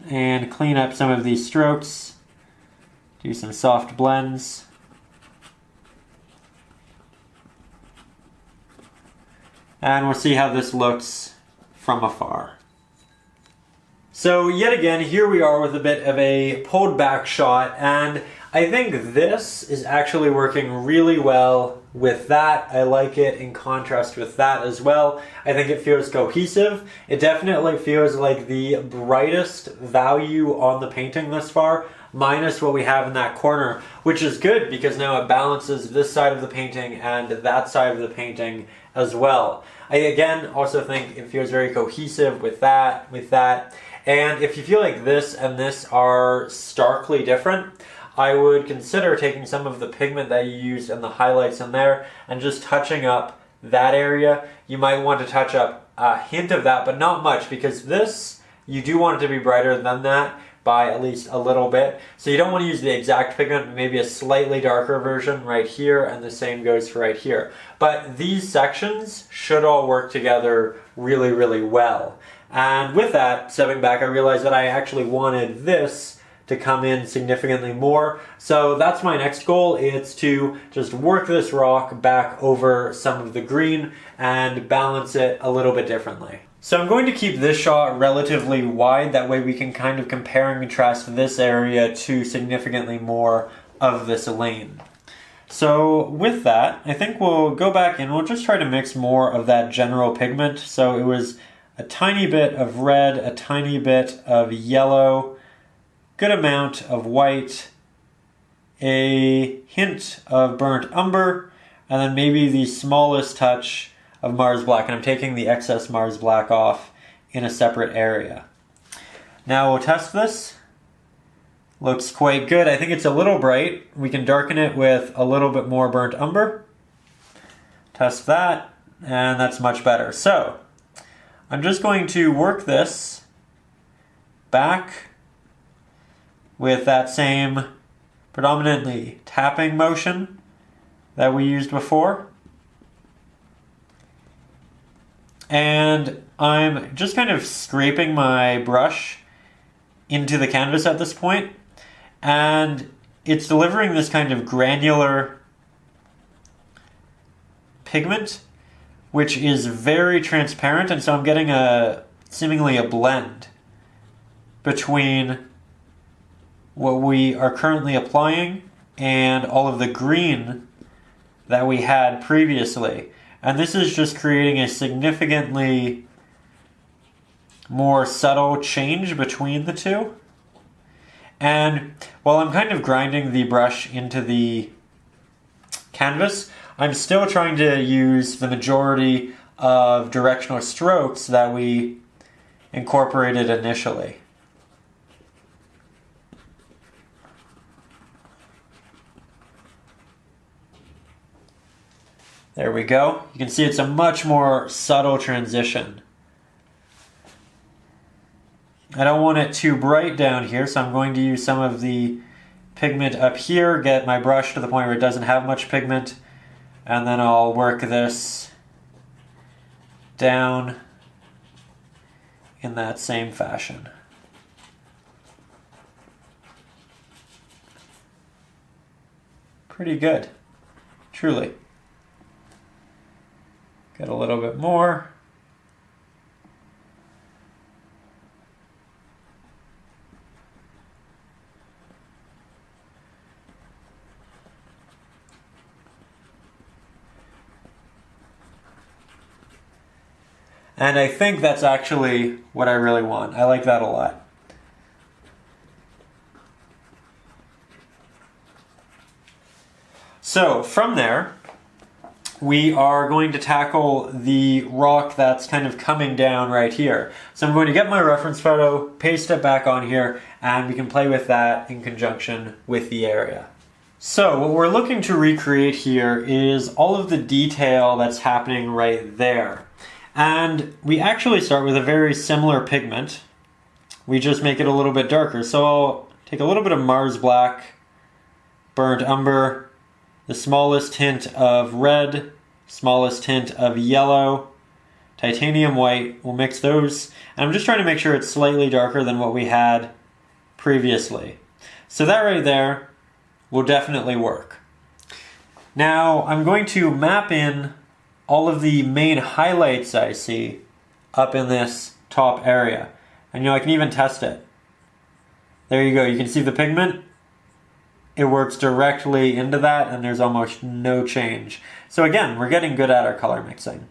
and clean up some of these strokes. Do some soft blends. And we'll see how this looks from afar. So yet again, here we are with a bit of a pulled back shot, and I think this is actually working really well with that. I like it in contrast with that as well. I think it feels cohesive. It definitely feels like the brightest value on the painting thus far, minus what we have in that corner, which is good because now it balances this side of the painting and that side of the painting as well. I again also think it feels very cohesive with that. And if you feel like this and this are starkly different, I would consider taking some of the pigment that you used and the highlights in there and just touching up that area. You might want to touch up a hint of that, but not much, because this, you do want it to be brighter than that by at least a little bit. So you don't want to use the exact pigment, maybe a slightly darker version right here, and the same goes for right here. But these sections should all work together really, really well. And with that, stepping back, I realized that I actually wanted this to come in significantly more. So that's my next goal. It's to just work this rock back over some of the green and balance it a little bit differently. So I'm going to keep this shot relatively wide, that way we can kind of compare and contrast this area to significantly more of this lane. So with that, I think we'll go back and we'll just try to mix more of that general pigment. So it was a tiny bit of red, a tiny bit of yellow, good amount of white, a hint of burnt umber, and then maybe the smallest touch of Mars Black. And I'm taking the excess Mars Black off in a separate area. Now we'll test this. Looks quite good. I think it's a little bright. We can darken it with a little bit more burnt umber. Test that, and that's much better. So I'm just going to work this back with that same predominantly tapping motion that we used before. And I'm just kind of scraping my brush into the canvas at this point, and it's delivering this kind of granular pigment, which is very transparent, and so I'm getting seemingly a blend between what we are currently applying and all of the green that we had previously. And this is just creating a significantly more subtle change between the two. And while I'm kind of grinding the brush into the canvas, I'm still trying to use the majority of directional strokes that we incorporated initially. There we go. You can see it's a much more subtle transition. I don't want it too bright down here, so I'm going to use some of the pigment up here, get my brush to the point where it doesn't have much pigment, and then I'll work this down in that same fashion. Pretty good, truly. Get a little bit more. And I think that's actually what I really want. I like that a lot. So from there, we are going to tackle the rock that's kind of coming down right here. So I'm going to get my reference photo, paste it back on here, and we can play with that in conjunction with the area. So what we're looking to recreate here is all of the detail that's happening right there. And we actually start with a very similar pigment. We just make it a little bit darker. So I'll take a little bit of Mars Black, Burnt Umber, the smallest hint of red, smallest hint of yellow, Titanium White. We'll mix those. And I'm just trying to make sure it's slightly darker than what we had previously. So that right there will definitely work. Now I'm going to map in all of the main highlights I see up in this top area. And I can even test it. There you go, you can see the pigment. It works directly into that and there's almost no change. So again, we're getting good at our color mixing.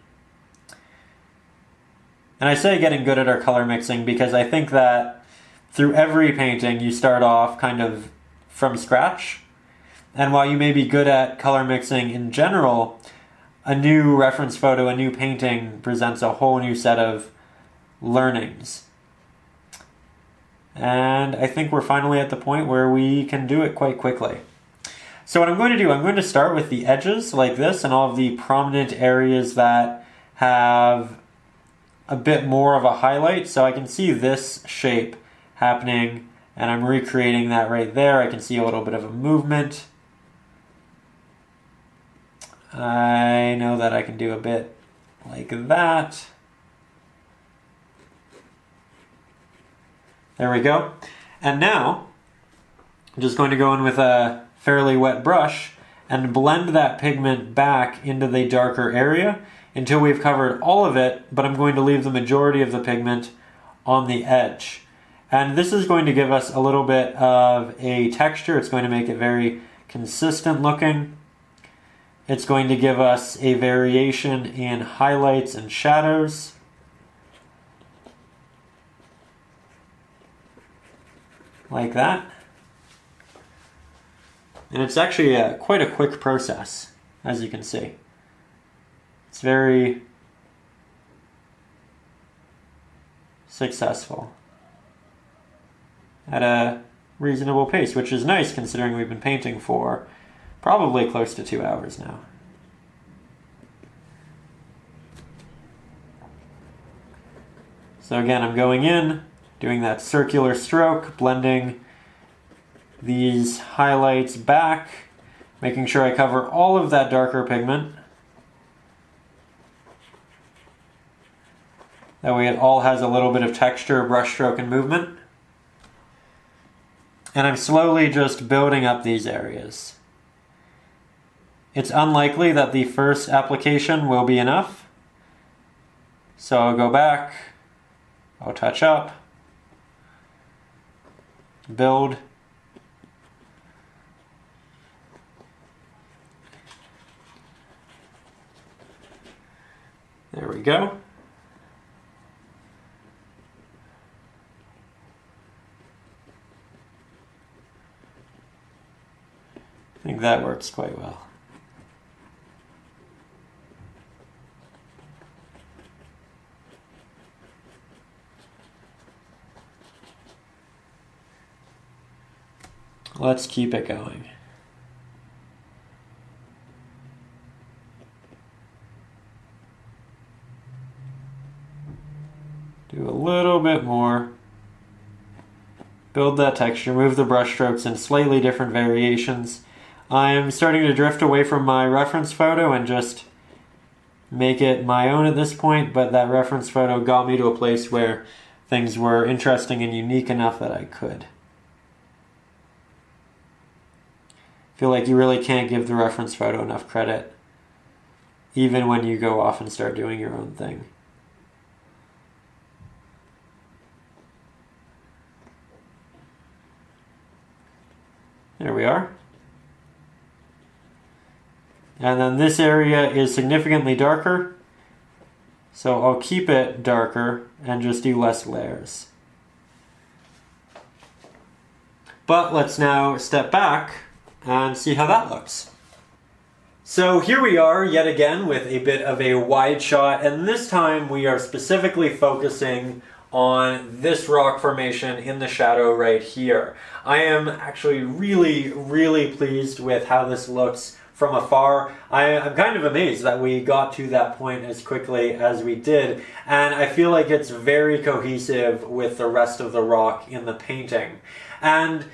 And I say getting good at our color mixing because I think that through every painting you start off kind of from scratch. And while you may be good at color mixing in general, a new reference photo, a new painting presents a whole new set of learnings. And I think we're finally at the point where we can do it quite quickly. So what I'm going to do, I'm going to start with the edges like this and all of the prominent areas that have a bit more of a highlight. So I can see this shape happening and I'm recreating that right there. I can see a little bit of a movement. I know that I can do a bit like that. There we go. And now, I'm just going to go in with a fairly wet brush and blend that pigment back into the darker area until we've covered all of it, but I'm going to leave the majority of the pigment on the edge. And this is going to give us a little bit of a texture. It's going to make it very consistent looking. It's going to give us a variation in highlights and shadows. Like that. And it's actually quite a quick process, as you can see. It's very successful at a reasonable pace, which is nice considering we've been painting for probably close to 2 hours now. So again, I'm going in, doing that circular stroke, blending these highlights back, making sure I cover all of that darker pigment. That way it all has a little bit of texture, brush stroke, and movement. And I'm slowly just building up these areas. It's unlikely that the first application will be enough. So I'll go back, I'll touch up, build, there we go. I think that works quite well. Let's keep it going. Do a little bit more. Build that texture, move the brush strokes in slightly different variations. I'm starting to drift away from my reference photo and just make it my own at this point, but that reference photo got me to a place where things were interesting and unique enough that I could. I feel like you really can't give the reference photo enough credit. even when you go off and start doing your own thing. There we are. And then this area is significantly darker, so I'll keep it darker and just do less layers. But let's now step back and see how that looks. So here we are yet again with a bit of a wide shot, and this time we are specifically focusing on this rock formation in the shadow right here. I am actually really pleased with how this looks from afar. I'm kind of amazed that we got to that point as quickly as we did, and I feel like it's very cohesive with the rest of the rock in the painting. And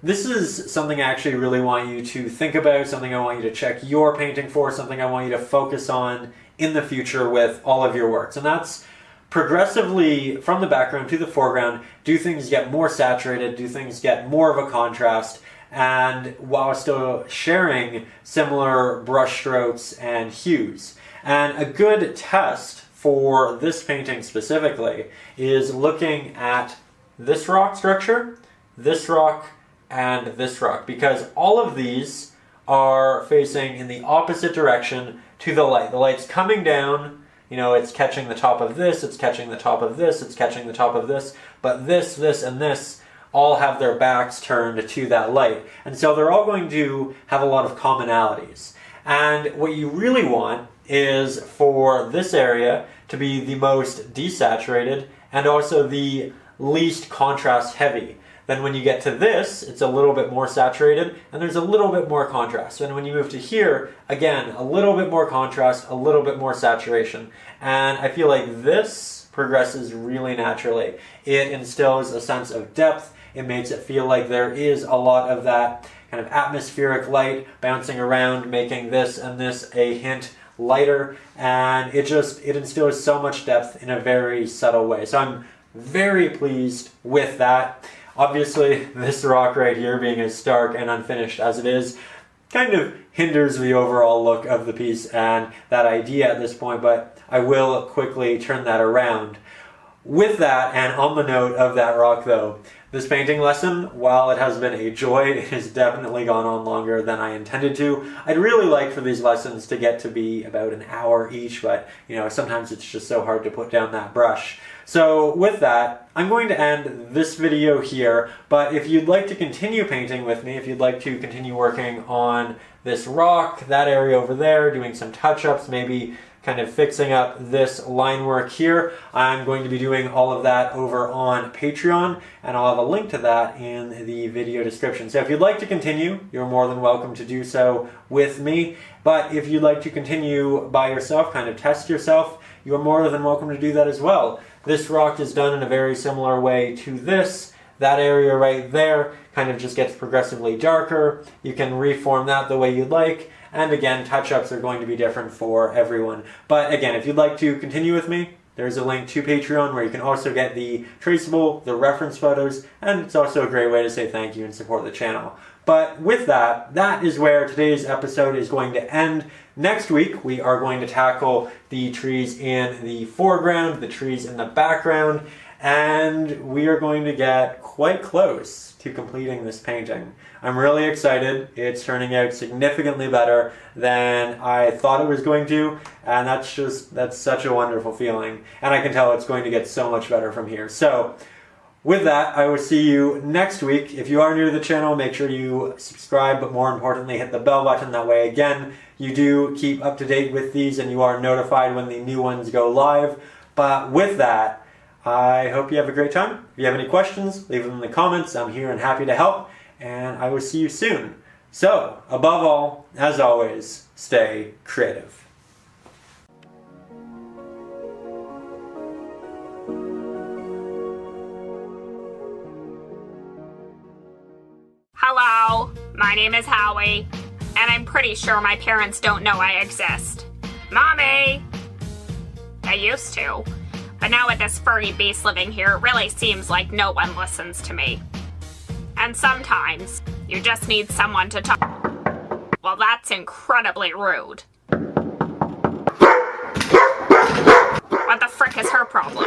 this is something I actually really want you to think about, something I want you to check your painting for, something I want you to focus on in the future with all of your works. And that's progressively, from the background to the foreground, do things get more saturated, do things get more of a contrast, and while still sharing similar brush strokes and hues. And a good test for this painting specifically is looking at this rock structure, this rock, and this rock, because all of these are facing in the opposite direction to the light. The light's coming down, you know, it's catching the top of this, it's catching the top of this, it's catching the top of this, but this, and this all have their backs turned to that light. And so they're all going to have a lot of commonalities. And what you really want is for this area to be the most desaturated and also the least contrast heavy. Then when you get to this, it's a little bit more saturated and there's a little bit more contrast. And when you move to here, again, a little bit more contrast, a little bit more saturation. And I feel like this progresses really naturally. It instills a sense of depth. It makes it feel like there is a lot of that kind of atmospheric light bouncing around, making this and this a hint lighter. And it instills so much depth in a very subtle way. So I'm very pleased with that. Obviously, this rock right here, being as stark and unfinished as it is, kind of hinders the overall look of the piece and that idea at this point, but I will quickly turn that around. With that, and on the note of that rock though, this painting lesson, while it has been a joy, it has definitely gone on longer than I intended to. I'd really like for these lessons to get to be about an hour each, but you know, sometimes it's just so hard to put down that brush. So with that, I'm going to end this video here, but if you'd like to continue painting with me, if you'd like to continue working on this rock, that area over there, doing some touch-ups, maybe kind of fixing up this line work here, I'm going to be doing all of that over on Patreon, and I'll have a link to that in the video description. So if you'd like to continue, you're more than welcome to do so with me, but if you'd like to continue by yourself, kind of test yourself, you're more than welcome to do that as well. This rock is done in a very similar way to this. That area right there kind of just gets progressively darker. You can reform that the way you'd like. And again, touch-ups are going to be different for everyone. But again, if you'd like to continue with me, there's a link to Patreon where you can also get the traceable, the reference photos, and it's also a great way to say thank you and support the channel. But with that, that is where today's episode is going to end. Next week, we are going to tackle the trees in the foreground, the trees in the background, and we are going to get quite close to completing this painting. I'm really excited. It's turning out significantly better than I thought it was going to, and that's such a wonderful feeling. And I can tell it's going to get so much better from here. So with that, I will see you next week. If you are new to the channel, make sure you subscribe, but more importantly, hit the bell button. That way, again, you do keep up to date with these and you are notified when the new ones go live. But with that, I hope you have a great time. If you have any questions, leave them in the comments. I'm here and happy to help, and I will see you soon. So, above all, as always, stay creative. Hello, my name is Howie, and I'm pretty sure my parents don't know I exist. Mommy! I used to, but now with this furry beast living here, it really seems like no one listens to me. And sometimes, you just need someone to talk. Well, that's incredibly rude. is her problem.